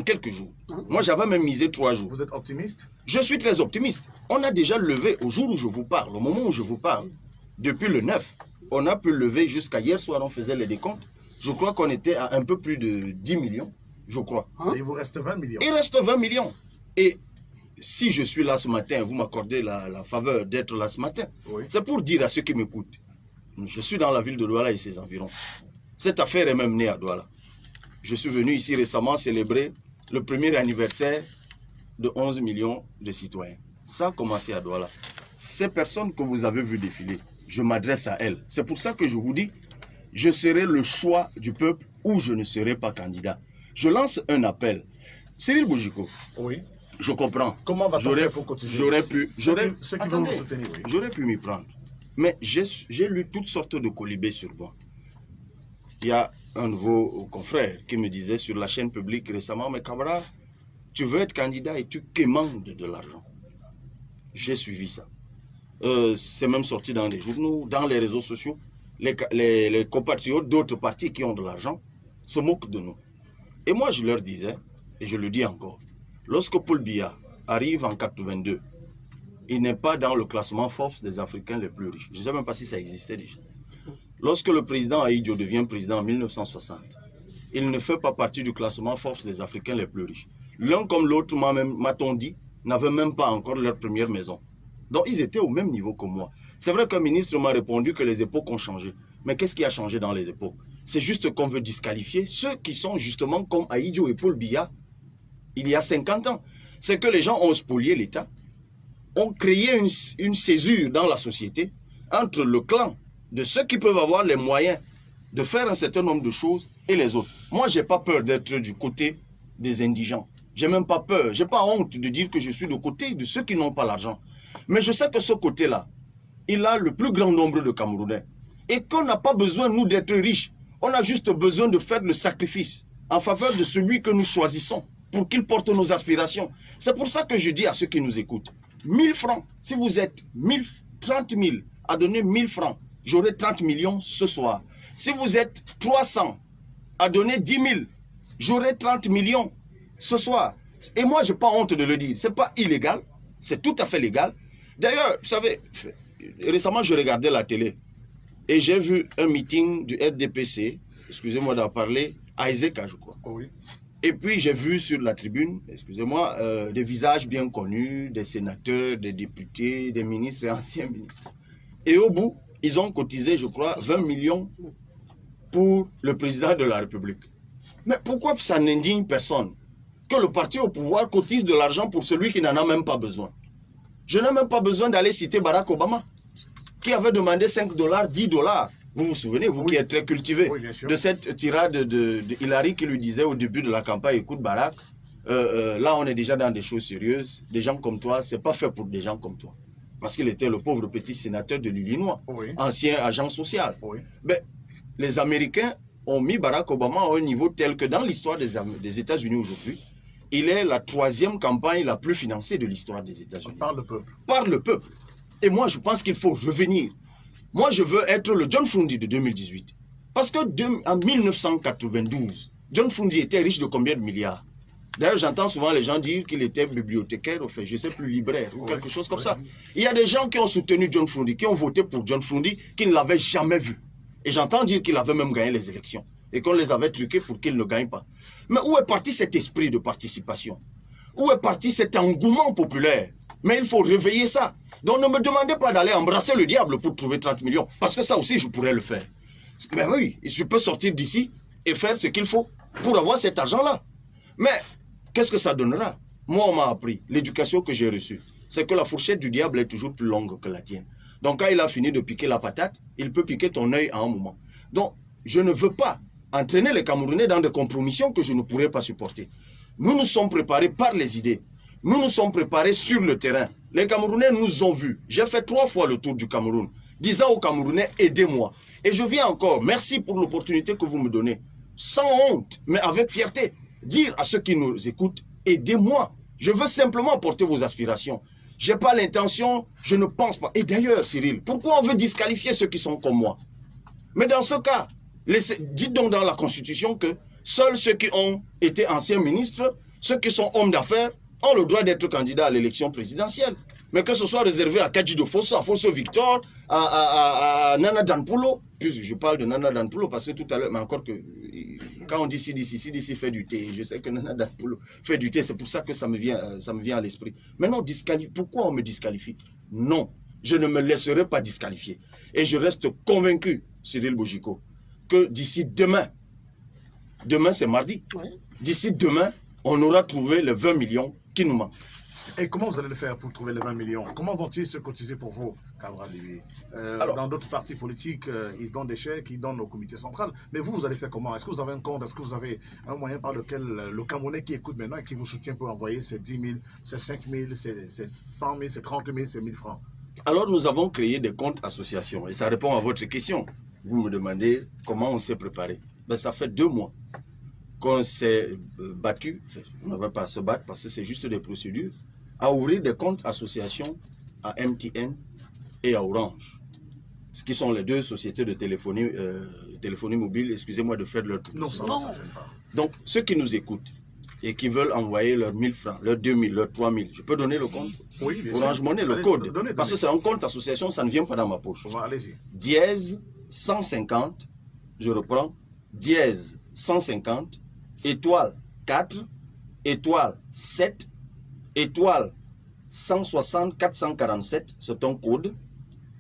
quelques jours. Moi, j'avais même misé 3 jours. Vous êtes optimiste? Je suis très optimiste. On a déjà levé, au jour où je vous parle, au moment où je vous parle, depuis le 9, on a pu lever jusqu'à hier soir, on faisait les décomptes. Je crois qu'on était à un peu plus de 10 millions, je crois. Et il vous reste 20 millions. Il reste 20 millions. Et si je suis là ce matin, vous m'accordez la faveur d'être là ce matin, oui, c'est pour dire à ceux qui m'écoutent, je suis dans la ville de Douala et ses environs. Cette affaire est même née à Douala. Je suis venu ici récemment célébrer le premier anniversaire de 11 millions de citoyens. Ça a commencé à Douala. Ces personnes que vous avez vues défiler, je m'adresse à elles. C'est pour ça que je vous dis, je serai le choix du peuple ou je ne serai pas candidat. Je lance un appel. Cyril Bojiko, oui, je comprends. Comment va-t-on faire pour cotiser? J'aurais pu m'y prendre. Mais j'ai lu toutes sortes de colibés sur moi. Il y a un nouveau confrère qui me disait sur la chaîne publique récemment, mais camarade, tu veux être candidat et tu quémandes de l'argent. J'ai suivi ça. C'est même sorti dans les journaux, dans les réseaux sociaux. Les compatriotes d'autres partis qui ont de l'argent se moquent de nous. Et moi, je leur disais, et je le dis encore, lorsque Paul Biya arrive en 82, il n'est pas dans le classement Forbes des Africains les plus riches. Je ne sais même pas si ça existait déjà. Lorsque le président Ahidjo devient président en 1960, il ne fait pas partie du classement Forbes des Africains les plus riches. L'un comme l'autre, m'a-t-on dit, n'avaient même pas encore leur première maison. Donc ils étaient au même niveau que moi. C'est vrai qu'un ministre m'a répondu que les époques ont changé. Mais qu'est-ce qui a changé dans les époques? C'est juste qu'on veut disqualifier ceux qui sont justement comme Ahidjo et Paul Biya il y a 50 ans. C'est que les gens ont spolié l'État, ont créé une césure dans la société entre le clan de ceux qui peuvent avoir les moyens de faire un certain nombre de choses et les autres. Moi, je n'ai pas peur d'être du côté des indigents. Je n'ai même pas peur, je n'ai pas honte de dire que je suis du côté de ceux qui n'ont pas l'argent. Mais je sais que ce côté-là, il a le plus grand nombre de Camerounais. Et qu'on n'a pas besoin, nous, d'être riches. On a juste besoin de faire le sacrifice en faveur de celui que nous choisissons pour qu'il porte nos aspirations. C'est pour ça que je dis à ceux qui nous écoutent, 1000 francs, si vous êtes 30 000 à donner 1000 francs, j'aurai 30 millions ce soir. Si vous êtes 300 à donner 10 000, j'aurai 30 millions ce soir. Et moi, je n'ai pas honte de le dire. Ce n'est pas illégal, c'est tout à fait légal. D'ailleurs, vous savez, récemment, je regardais la télé et j'ai vu un meeting du RDPC, excusez-moi d'en parler, à Ezeka, je crois. Oui. Et puis j'ai vu sur la tribune, excusez-moi, des visages bien connus, des sénateurs, des députés, des ministres et anciens ministres. Et au bout, ils ont cotisé, je crois, 20 millions pour le président de la République. Mais pourquoi ça n'indigne personne que le parti au pouvoir cotise de l'argent pour celui qui n'en a même pas besoin? Je n'ai même pas besoin d'aller citer Barack Obama, qui avait demandé 5 $, 10 $. Vous vous souvenez, vous qui êtes très cultivé, de cette tirade de Hillary qui lui disait au début de la campagne, écoute Barack, là on est déjà dans des choses sérieuses, des gens comme toi, c'est pas fait pour des gens comme toi. Parce qu'il était le pauvre petit sénateur de l'Illinois, ancien agent social. Mais les Américains ont mis Barack Obama à un niveau tel que dans l'histoire des États-Unis aujourd'hui, il est la 3e campagne la plus financée de l'histoire des États-Unis. Par le peuple. Par le peuple. Et moi, je pense qu'il faut revenir. Moi, je veux être le John Frundi de 2018. Parce que en 1992, John Frundi était riche de combien de milliards? D'ailleurs, j'entends souvent les gens dire qu'il était bibliothécaire, enfin, je ne sais plus, libraire, ou quelque chose comme ça. Il y a des gens qui ont soutenu John Frundi, qui ont voté pour John Frundi, qui ne l'avaient jamais vu. Et j'entends dire qu'il avait même gagné les élections. Et qu'on les avait truqués pour qu'il ne gagne pas. Mais où est parti cet esprit de participation? Où est parti cet engouement populaire? Mais il faut réveiller ça. Donc ne me demandez pas d'aller embrasser le diable pour trouver 30 millions. Parce que ça aussi, je pourrais le faire. Mais oui, je peux sortir d'ici et faire ce qu'il faut pour avoir cet argent-là. Mais qu'est-ce que ça donnera? Moi, on m'a appris, l'éducation que j'ai reçue, c'est que la fourchette du diable est toujours plus longue que la tienne. Donc quand il a fini de piquer la patate, il peut piquer ton œil à un moment. Donc, je ne veux pas entraîner les Camerounais dans des compromissions que je ne pourrais pas supporter. Nous nous sommes préparés par les idées. Nous nous sommes préparés sur le terrain. Les Camerounais nous ont vus. J'ai fait 3 fois le tour du Cameroun, disant aux Camerounais, aidez-moi. Et je viens encore, merci pour l'opportunité que vous me donnez. Sans honte, mais avec fierté, dire à ceux qui nous écoutent, aidez-moi. Je veux simplement porter vos aspirations. Je n'ai pas l'intention, je ne pense pas. Et d'ailleurs, Cyril, pourquoi on veut disqualifier ceux qui sont comme moi? Mais dans ce cas, dites donc dans la Constitution que seuls ceux qui ont été anciens ministres, ceux qui sont hommes d'affaires, ont le droit d'être candidats à l'élection présidentielle. Mais que ce soit réservé à Kadjido Fosso, à Fosso Victor, à Nana Danpulo, puis je parle de Nana Danpulo parce que tout à l'heure, mais encore que, quand on dit CDC fait du thé, je sais que Nana Danpulo fait du thé, c'est pour ça que ça me vient à l'esprit. Maintenant, pourquoi on me disqualifie? Non, je ne me laisserai pas disqualifier. Et je reste convaincu, Cyril Bojiko, que d'ici demain c'est mardi, d'ici demain, on aura trouvé les 20 millions qui nous manquent. Et comment vous allez le faire pour trouver les 20 millions? Comment vont-ils se cotiser pour vous, Cabral Libye? Dans d'autres partis politiques, ils donnent des chèques, ils donnent au comité central. Mais vous allez faire comment? Est-ce que vous avez un compte? Est-ce que vous avez un moyen par lequel le Camerounais qui écoute maintenant et qui vous soutient peut envoyer ses 10 000, ses 5 000, ses 100 000, ses 30 000, ses 1000 francs? Alors nous avons créé des comptes associations. Et ça répond à votre question. Vous me demandez comment on s'est préparé. Ben, ça fait 2 mois qu'on s'est battu, on ne va pas se battre parce que c'est juste des procédures, à ouvrir des comptes associations à MTN et à Orange, ce qui sont les 2 sociétés de téléphonie mobile, excusez-moi de faire leur publicité. Non, ça ne gêne pas. Donc, ceux qui nous écoutent et qui veulent envoyer leurs 1000 francs, leurs 2000, leurs 3000, je peux donner le compte? Oui, bien Orange sûr. Money, le code. Parce que c'est un compte association, ça ne vient pas dans ma poche. Allez-y. Dièse 150, je reprends, dièse 150, étoile 4, étoile 7, étoile 160 447, c'est un code,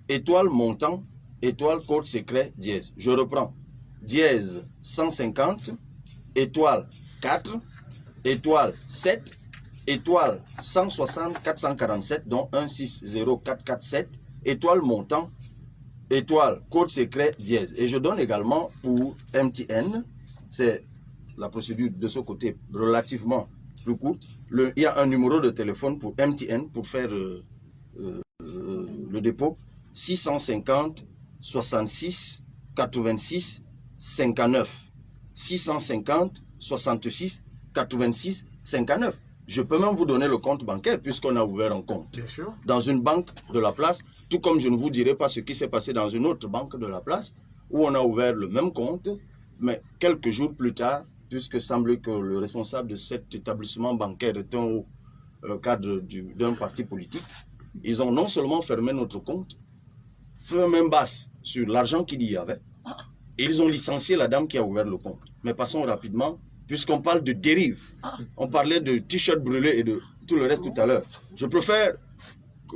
étoile montant, étoile code secret, dièse. Je reprends, dièse 150, étoile 4, étoile 7, étoile 160 447, dont 160447, étoile montant, étoile code secret, dièse. Et je donne également pour MTN, c'est la procédure de ce côté relativement plus courte. Il y a un numéro de téléphone pour MTN pour faire le dépôt. 650 66 86 59. 650 66 86 59. Je peux même vous donner le compte bancaire puisqu'on a ouvert un compte. Bien sûr. Dans une banque de la place, tout comme je ne vous dirai pas ce qui s'est passé dans une autre banque de la place où on a ouvert le même compte, mais quelques jours plus tard, puisque semble que le responsable de cet établissement bancaire est un haut cadre d'un parti politique, ils ont non seulement fermé notre compte, fait même basse sur l'argent qu'il y avait. Et ils ont licencié la dame qui a ouvert le compte. Mais passons rapidement, puisqu'on parle de dérive. On parlait de t-shirts brûlés et de tout le reste tout à l'heure. Je préfère,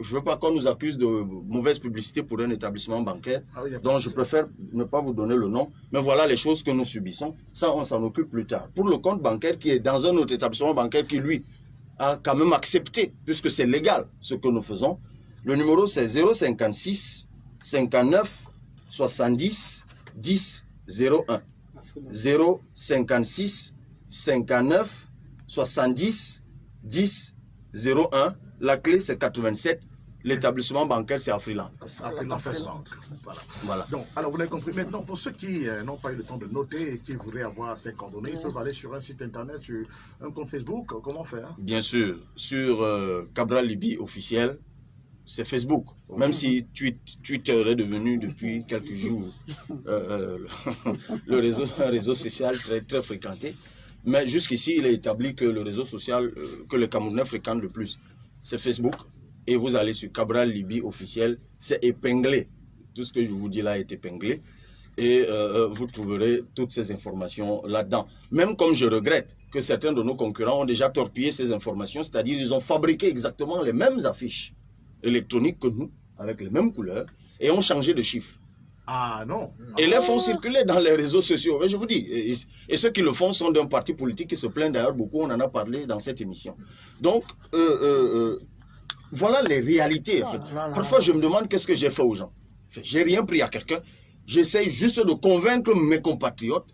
je ne veux pas qu'on nous accuse de mauvaise publicité pour un établissement bancaire, donc je préfère ne pas vous donner le nom. Mais voilà les choses que nous subissons. Ça, on s'en occupe plus tard. Pour le compte bancaire qui est dans un autre établissement bancaire qui, lui, a quand même accepté, puisque c'est légal ce que nous faisons. Le numéro, c'est 056 59 70 10 01. 056 59 70 10 01. La clé, c'est 87. L'établissement bancaire, c'est Afriland. Afriland First Bank. Voilà. Donc, alors, vous l'avez compris. Maintenant, pour ceux qui n'ont pas eu le temps de noter et qui voudraient avoir ces coordonnées, ils peuvent aller sur un site internet, sur un compte Facebook. Comment faire? Bien sûr. Sur Cabral Libye officiel, c'est Facebook. Même si Twitter est devenu depuis quelques jours un réseau social très, très fréquenté. Mais jusqu'ici, il est établi que le réseau social que les Camerounais fréquentent le plus, c'est Facebook. Et vous allez sur Cabral Libye officiel, c'est épinglé. Tout ce que je vous dis là est épinglé. Et vous trouverez toutes ces informations là-dedans. Même comme je regrette que certains de nos concurrents ont déjà torpillé ces informations, c'est-à-dire ils ont fabriqué exactement les mêmes affiches électroniques que nous, avec les mêmes couleurs, et ont changé de chiffre. Ah non. Et les font circuler dans les réseaux sociaux. Mais je vous dis, et ceux qui le font sont d'un parti politique qui se plaint d'ailleurs beaucoup, on en a parlé dans cette émission. Donc, voilà les réalités. En fait. Parfois, je me demande qu'est-ce que j'ai fait aux gens. J'ai rien pris à quelqu'un. J'essaye juste de convaincre mes compatriotes.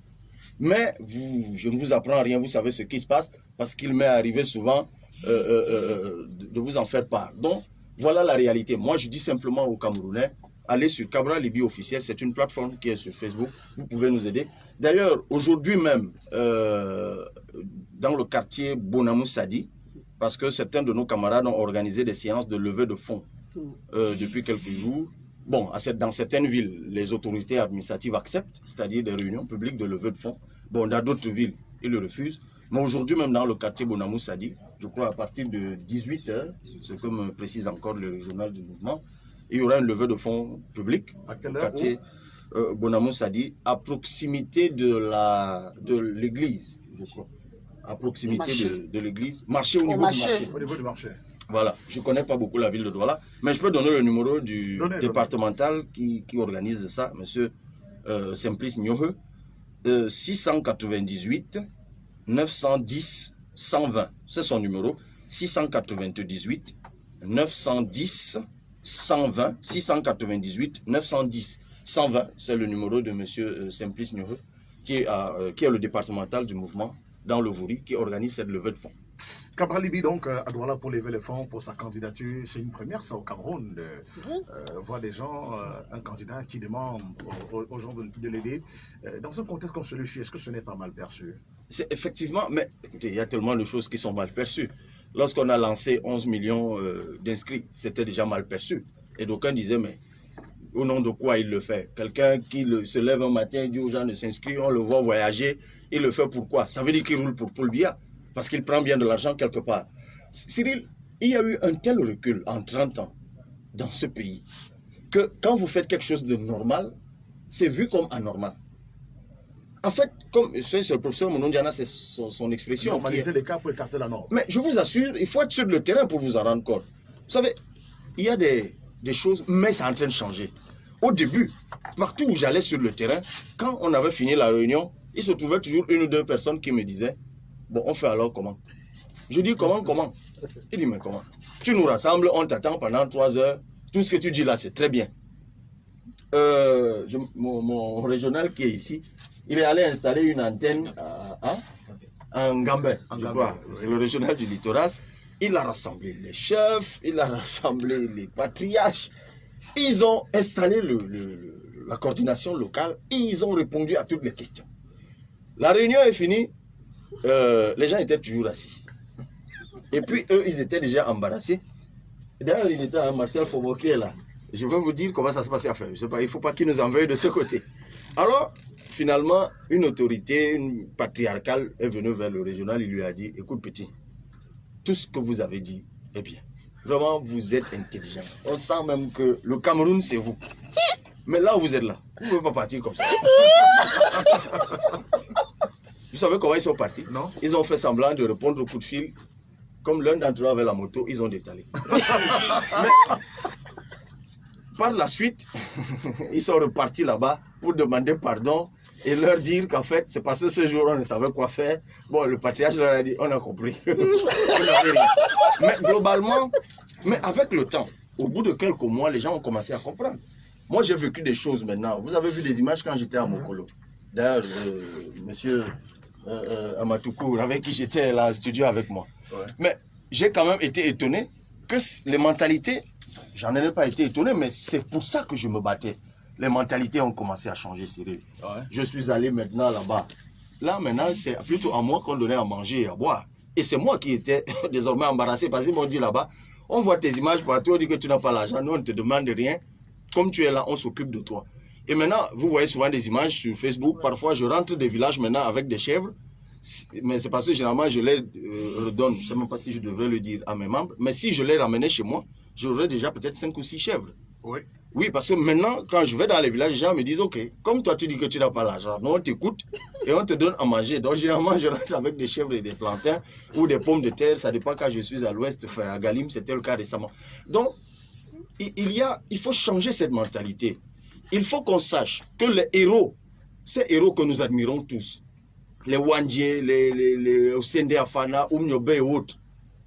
Mais je ne vous apprends rien, vous savez ce qui se passe, parce qu'il m'est arrivé souvent de vous en faire part. Donc, voilà la réalité. Moi, je dis simplement aux Camerounais, allez sur Cabral Libye officiel, c'est une plateforme qui est sur Facebook, vous pouvez nous aider. D'ailleurs, aujourd'hui même, dans le quartier Bonamou Sadi, parce que certains de nos camarades ont organisé des séances de levée de fonds depuis quelques jours. Bon, dans certaines villes, les autorités administratives acceptent, c'est-à-dire des réunions publiques de levée de fonds. Bon, dans d'autres villes, ils le refusent. Mais aujourd'hui, même dans le quartier Bonamou Sadi, je crois à partir de 18 h, ce que me précise encore le journal du mouvement, il y aura une levée de fonds public au quartier Bonamou Sadi, à proximité de l'église, je crois. À proximité de l'église, marché au niveau du marché. Au niveau du marché. Voilà, je ne connais pas beaucoup la ville de Douala, mais je peux donner le numéro du départemental qui organise ça, monsieur Simplice Nyohe, 698 910 120. C'est son numéro, 698 910 120, 698 910 120. C'est le numéro de monsieur Simplice Nyohe, qui est le départemental du mouvement dans le Vouri, qui organise cette levée de fonds. Cabral Libye, donc, à Douala pour lever les fonds pour sa candidature. C'est une première, ça, au Cameroun, de voir des gens, un candidat qui demande aux gens de l'aider. Dans un contexte comme celui-ci, est-ce que ce n'est pas mal perçu? C'est effectivement, mais écoutez, il y a tellement de choses qui sont mal perçues. Lorsqu'on a lancé 11 millions d'inscrits, c'était déjà mal perçu. Et d'aucuns disaient, mais au nom de quoi il le fait? Quelqu'un qui se lève un matin et dit aux gens de s'inscrire, on le voit voyager, il le fait pourquoi? Ça veut dire qu'il roule pour Paul Biya, parce qu'il prend bien de l'argent quelque part. Cyril, il y a eu un tel recul en 30 ans dans ce pays que quand vous faites quelque chose de normal, c'est vu comme anormal. En fait, comme c'est le professeur Monondiana, c'est son expression. Normaliser les cas pour écarter la norme. Mais je vous assure, il faut être sur le terrain pour vous en rendre compte. Vous savez, il y a des choses, mais c'est en train de changer. Au début, partout où j'allais sur le terrain, quand on avait fini la réunion, il se trouvait toujours une ou deux personnes qui me disaient, bon, on fait alors comment? Je dis, comment? Il dit, mais comment? Tu nous rassembles, on t'attend pendant 3 heures, tout ce que tu dis là, c'est très bien. Mon régional qui est ici, il est allé installer une antenne en Gambais, je crois. C'est le régional du littoral. Il a rassemblé les chefs, il a rassemblé les patriarches. Ils ont installé la coordination locale et ils ont répondu à toutes les questions. La réunion est finie, les gens étaient toujours assis. Et puis eux, ils étaient déjà embarrassés. D'ailleurs, il était à Marcel Fomo qui est là. Je vais vous dire comment ça se passait à faire. Je sais pas, il ne faut pas qu'il nous envoie de ce côté. Alors, finalement, une autorité, une patriarcale est venue vers le régional. Il lui a dit, écoute petit, tout ce que vous avez dit est bien. Vraiment, vous êtes intelligent. On sent même que le Cameroun, c'est vous. Mais là où vous êtes là, vous ne pouvez pas partir comme ça. Vous savez comment ils sont partis? Non. Ils ont fait semblant de répondre au coup de fil. Comme l'un d'entre eux avait la moto, ils ont détalé. Mais, par la suite, ils sont repartis là-bas pour demander pardon et leur dire qu'en fait, c'est parce que ce jour, on ne savait quoi faire. Bon, le patriarche leur a dit, on a compris. On n'avait rien. Mais globalement, mais avec le temps, au bout de quelques mois, les gens ont commencé à comprendre. Moi, j'ai vécu des choses maintenant. Vous avez vu des images quand j'étais à Mokolo. D'ailleurs, monsieur Amatoukou, avec qui j'étais là au studio avec moi. Ouais. Mais j'ai quand même été étonné que les mentalités, j'en ai pas été étonné, mais c'est pour ça que je me battais. Les mentalités ont commencé à changer, Cyril. Ouais. Je suis allé maintenant là-bas. Là, maintenant, c'est plutôt à moi qu'on donnait à manger et à boire. Et c'est moi qui étais désormais embarrassé parce qu'ils m'ont dit là-bas, on voit tes images partout, on dit que tu n'as pas l'argent, nous on ne te demande rien. Comme tu es là, on s'occupe de toi. Et maintenant, vous voyez souvent des images sur Facebook. Parfois, je rentre des villages maintenant avec des chèvres. Mais c'est parce que généralement, je les redonne. Je ne sais même pas si je devrais le dire à mes membres. Mais si je les ramenais chez moi, j'aurais déjà peut-être 5 ou 6 chèvres. Oui. Oui, parce que maintenant, quand je vais dans les villages, les gens me disent, OK, comme toi, tu dis que tu n'as pas l'argent, nous, on t'écoute et on te donne à manger. Donc, généralement, je rentre avec des chèvres et des plantains ou des pommes de terre. Ça dépend quand je suis à l'ouest, à Galim, c'était le cas récemment. Donc, il faut changer cette mentalité. Il faut qu'on sache que les héros, ces héros que nous admirons tous, les Wandje, les Osende Afana, Oumniobe et autres,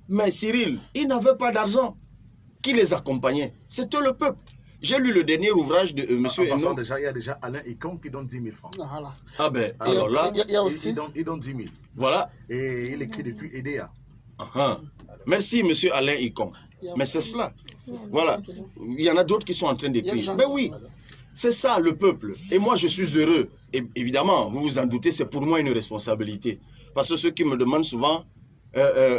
mais Cyril, ils n'avaient pas d'argent. Qui les accompagnait? C'était le peuple. J'ai lu le dernier ouvrage de monsieur Eno. Déjà, il y a déjà Alain Icon qui donne 10 000 francs. Voilà. Ah ben, alors là... Il y a aussi... Il donne 10 000. Voilà. Et il écrit depuis EDA. Merci, monsieur Alain Icon. Mais c'est cela. Voilà. Il y en a d'autres qui sont en train d'écrire. Mais oui, c'est ça le peuple. Et moi, je suis heureux. Et évidemment, vous vous en doutez, c'est pour moi une responsabilité. Parce que ceux qui me demandent souvent,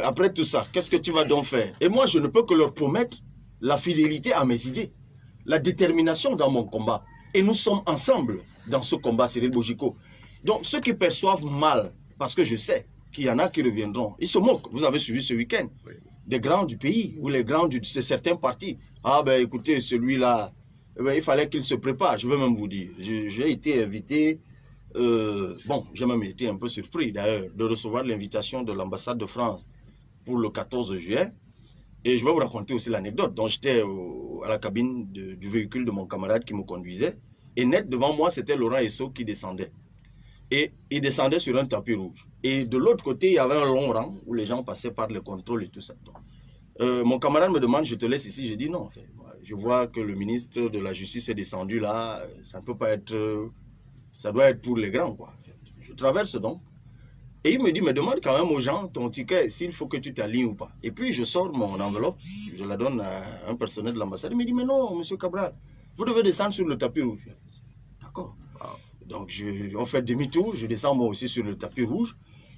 après tout ça, qu'est-ce que tu vas donc faire? Et moi, je ne peux que leur promettre la fidélité à mes idées, la détermination dans mon combat. Et nous sommes ensemble dans ce combat, Cyril Bojiko. Donc, ceux qui perçoivent mal, parce que je sais qu'il y en a qui reviendront, ils se moquent. Vous avez suivi ce week-end. Oui. Des grands du pays ou les grands de certains partis. Ah ben écoutez, celui-là, ben, il fallait qu'il se prépare, je vais même vous dire. J'ai été invité, bon, j'ai même été un peu surpris d'ailleurs de recevoir l'invitation de l'ambassade de France pour le 14 juillet. Et je vais vous raconter aussi l'anecdote. Donc j'étais à la cabine du véhicule de mon camarade qui me conduisait. Et net devant moi, c'était Laurent Esso qui descendait. Et il descendait sur un tapis rouge. Et de l'autre côté, il y avait un long rang où les gens passaient par le contrôle et tout ça. Donc, mon camarade me demande, je te laisse ici. Je dis non, en fait. Je vois que le ministre de la Justice est descendu là. Ça ne peut pas être... Ça doit être pour les grands, quoi. Je traverse donc. Et il me dit, mais demande quand même aux gens ton ticket, s'il faut que tu t'alignes ou pas. Et puis, je sors mon enveloppe, je la donne à un personnel de l'ambassade. Il me dit, mais non, monsieur Cabral, vous devez descendre sur le tapis rouge. D'accord. Donc, on fait demi-tour, je descends moi aussi sur le tapis rouge.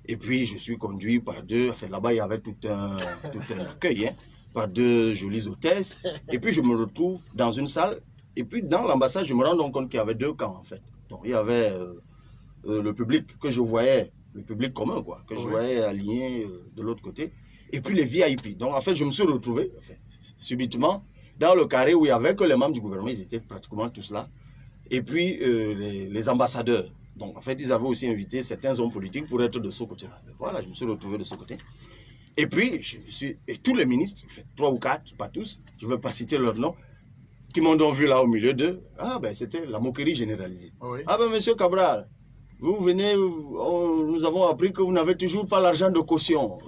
Et puis, je suis conduit par deux, enfin, là-bas, il y avait tout un accueil, hein, par deux jolies hôtesses. Et puis, je me retrouve dans une salle. Et puis, dans l'ambassade, je me rends donc compte qu'il y avait deux camps, en fait. Donc, il y avait le public que je voyais, le public commun, quoi, que je voyais aligné de l'autre côté. Et puis, les VIP. Donc, en fait, je me suis retrouvé, enfin, subitement, dans le carré où il y avait que les membres du gouvernement, ils étaient pratiquement tous là. Et puis, les ambassadeurs. Donc, en fait, ils avaient aussi invité certains hommes politiques pour être de ce côté-là. Voilà, je me suis retrouvé de ce côté. Et puis, et tous les ministres, 3 ou 4, pas tous, je ne vais pas citer leur nom, qui m'ont donc vu là au milieu d'eux. Ah, ben, c'était la moquerie généralisée. Oui. Ah, ben, monsieur Cabral, vous venez, nous avons appris que vous n'avez toujours pas l'argent de caution.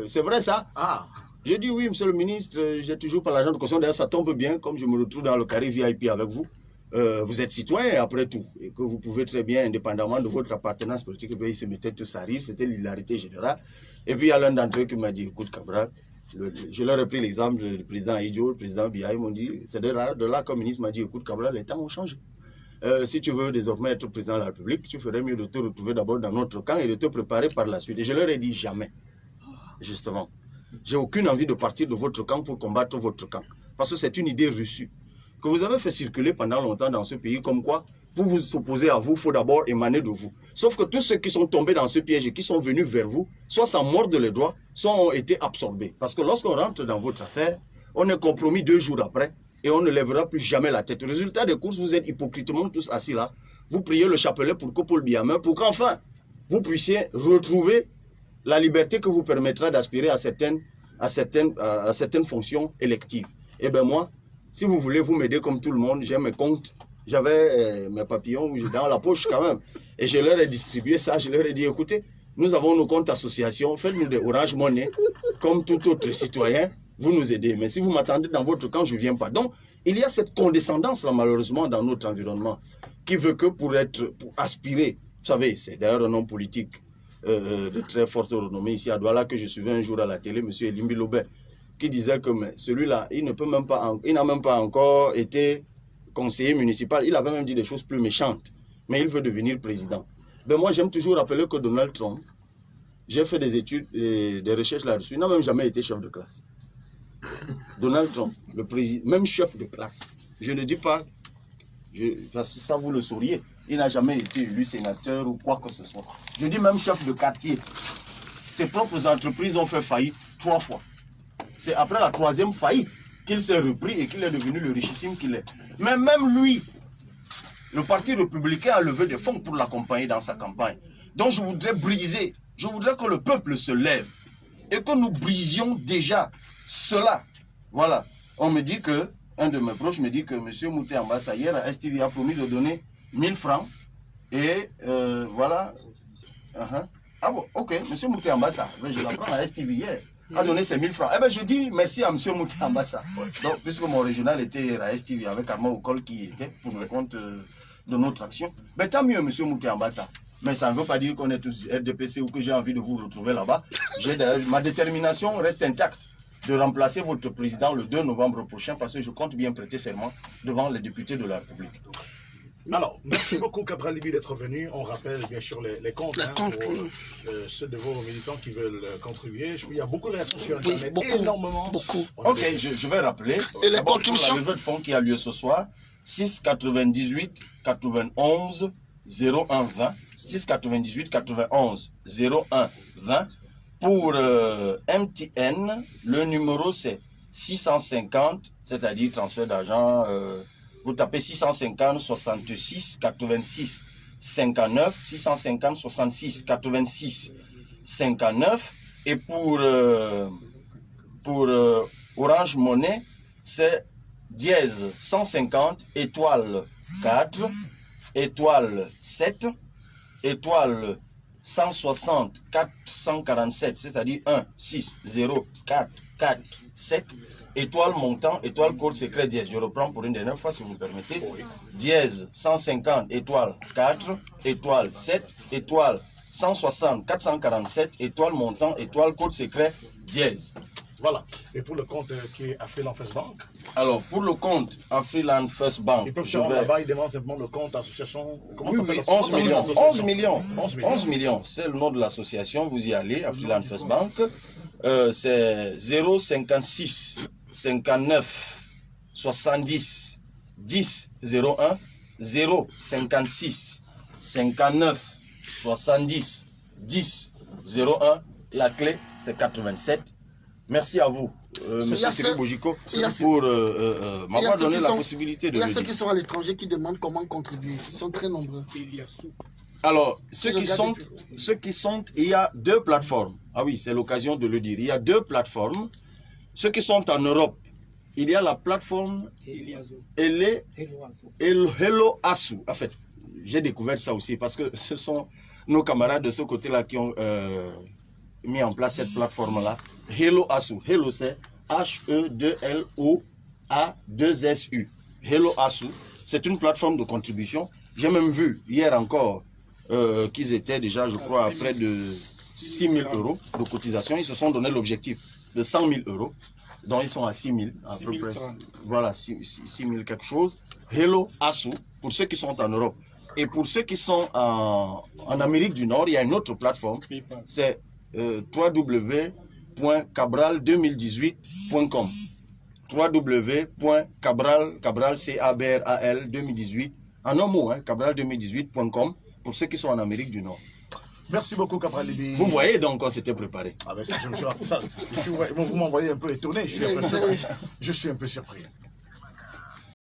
C'est vrai ça? Ah. J'ai dit oui, monsieur le ministre, j'ai toujours pas l'argent de caution. D'ailleurs, ça tombe bien, comme je me retrouve dans le carré VIP avec vous. Vous êtes citoyen après tout, et que vous pouvez très bien, indépendamment de votre appartenance politique, ils se mettaient tous à rire, c'était l'hilarité générale. Et puis il y a l'un d'entre eux qui m'a dit, écoute Cabral, je leur ai pris l'exemple, le président Aïdjo, le président Biya, ils m'ont dit, c'est de là que le ministre m'a dit, écoute Cabral, les temps ont changé. Si tu veux désormais être président de la République, tu ferais mieux de te retrouver d'abord dans notre camp et de te préparer par la suite. Et je leur ai dit jamais, justement. J'ai aucune envie de partir de votre camp pour combattre votre camp, parce que c'est une idée reçue que vous avez fait circuler pendant longtemps dans ce pays, comme quoi, pour vous opposer à vous, il faut d'abord émaner de vous. Sauf que tous ceux qui sont tombés dans ce piège et qui sont venus vers vous, soit s'en mordent les doigts, soit ont été absorbés. Parce que lorsqu'on rentre dans votre affaire, on est compromis 2 jours après, et on ne lèvera plus jamais la tête. Résultat des courses, vous êtes hypocritement tous assis là. Vous priez le chapelet pour Kopol Biama, pour qu'enfin vous puissiez retrouver la liberté que vous permettra d'aspirer à certaines fonctions électives. Eh bien moi, si vous voulez vous m'aider comme tout le monde, j'ai mes comptes, j'avais mes papillons dans la poche quand même. Et je leur ai distribué ça, je leur ai dit, écoutez, nous avons nos comptes associations, faites-nous des Orange Money, comme tout autre citoyen, vous nous aidez. Mais si vous m'attendez dans votre camp, je ne viens pas. Donc, il y a cette condescendance-là, malheureusement, dans notre environnement, qui veut que pour aspirer, vous savez, c'est d'ailleurs un homme politique de très forte renommée ici à Douala que je suivais un jour à la télé, M. Elimbi Lobé, qui disait que celui-là, il n'a même pas encore été conseiller municipal, il avait même dit des choses plus méchantes, mais il veut devenir président. Ben moi, j'aime toujours rappeler que Donald Trump, j'ai fait des études et des recherches là-dessus, il n'a même jamais été chef de classe. Donald Trump, le président, même chef de classe, je ne dis pas, parce que ça vous le sauriez, il n'a jamais été élu sénateur ou quoi que ce soit. Je dis même chef de quartier. Ses propres entreprises ont fait faillite 3 fois. C'est après la 3e faillite qu'il s'est repris et qu'il est devenu le richissime qu'il est. Mais même lui, le Parti républicain a levé des fonds pour l'accompagner dans sa campagne. Donc je voudrais briser, je voudrais que le peuple se lève et que nous brisions déjà cela. Voilà. On me dit que, un de mes proches me dit que M. Mouté Ambassa hier à STV a promis de donner 1000 francs. Et voilà. Ah bon, ok, M. Mouté Ambassa, je l'apprends à STV hier, a donné ses 1000 francs. Eh bien, je dis merci à M. Mouté Ambassa. Donc, puisque mon régional était à STV avec Armand Oukol qui était pour le compte de notre action, ben, tant mieux, M. Mouté Ambassa. Mais ça ne veut pas dire qu'on est tous RDPC ou que j'ai envie de vous retrouver là-bas. Ma détermination reste intacte de remplacer votre président le 2 novembre prochain parce que je compte bien prêter serment devant les députés de la République. Alors, merci beaucoup Cabral Libby d'être venu. On rappelle bien sûr les comptes pour ceux de vos militants qui veulent contribuer. Il y a beaucoup de réactions sur Internet, énormément. Beaucoup. Ok, je vais rappeler. Et les contributions? La levée de fonds qui a lieu ce soir, 6 98 91 01 20. 6 98 91 01 20. Pour MTN, le numéro c'est 650, c'est-à-dire transfert d'argent. Vous tapez 650 66 86 59, 650 66 86 59. Et pour Orange Money, c'est dièse 150 étoile 4 étoile 7 étoile 160 447, c'est-à-dire 1 6 0 4 4 7 étoile montant, étoile code secret dièse. Je reprends pour une dernière fois si vous me permettez. Dièse 150 étoile 4 étoile 7 étoile 160 447 étoile montant, étoile code secret dièse. Voilà. Et pour le compte qui est Afriland First Bank? Alors, pour le compte Afriland First Bank, ils peuvent se rendre là-bas, ils demandent simplement le compte association. Comment oui, oui, 11 millions. 11 millions. 11 millions. C'est le nom de l'association. Vous y allez, Afriland First Bank. C'est 056 59 70 10 01 056 59 70 10 01. La clé, c'est 87. Merci à vous, M. Cyril Bojiko, pour m'avoir donné la possibilité de le dire. Il y a ceux qui sont à l'étranger qui demandent comment contribuer. Ils sont très nombreux. Alors, ceux qui sont, il y a 2 plateformes. Ah oui, c'est l'occasion de le dire. Il y a 2 plateformes. Ceux qui sont en Europe, il y a la plateforme Hello Asu. En fait, j'ai découvert ça aussi parce que ce sont nos camarades de ce côté-là qui ont mis en place cette plateforme-là. Hello Asu. Hello, c'est H-E-2-L-O-A-2-S-U. Hello Asu. C'est une plateforme de contribution. J'ai même vu hier encore qu'ils étaient déjà, je crois, à près de 6 000 € de cotisation. Ils se sont donné l'objectif de 100 000 €. Donc ils sont à 6 000, à peu près. Voilà, 6 000 quelque chose. Hello Asu, pour ceux qui sont en Europe. Et pour ceux qui sont en Amérique du Nord, il y a une autre plateforme. C'est www.cabral2018.com. www.cabral2018 en un mot, hein, cabral2018.com pour ceux qui sont en Amérique du Nord. Merci beaucoup, Cabral Libby. Vous voyez donc on s'était préparé. Ah ben ça, vous m'envoyez un peu étonné, je suis un peu surpris.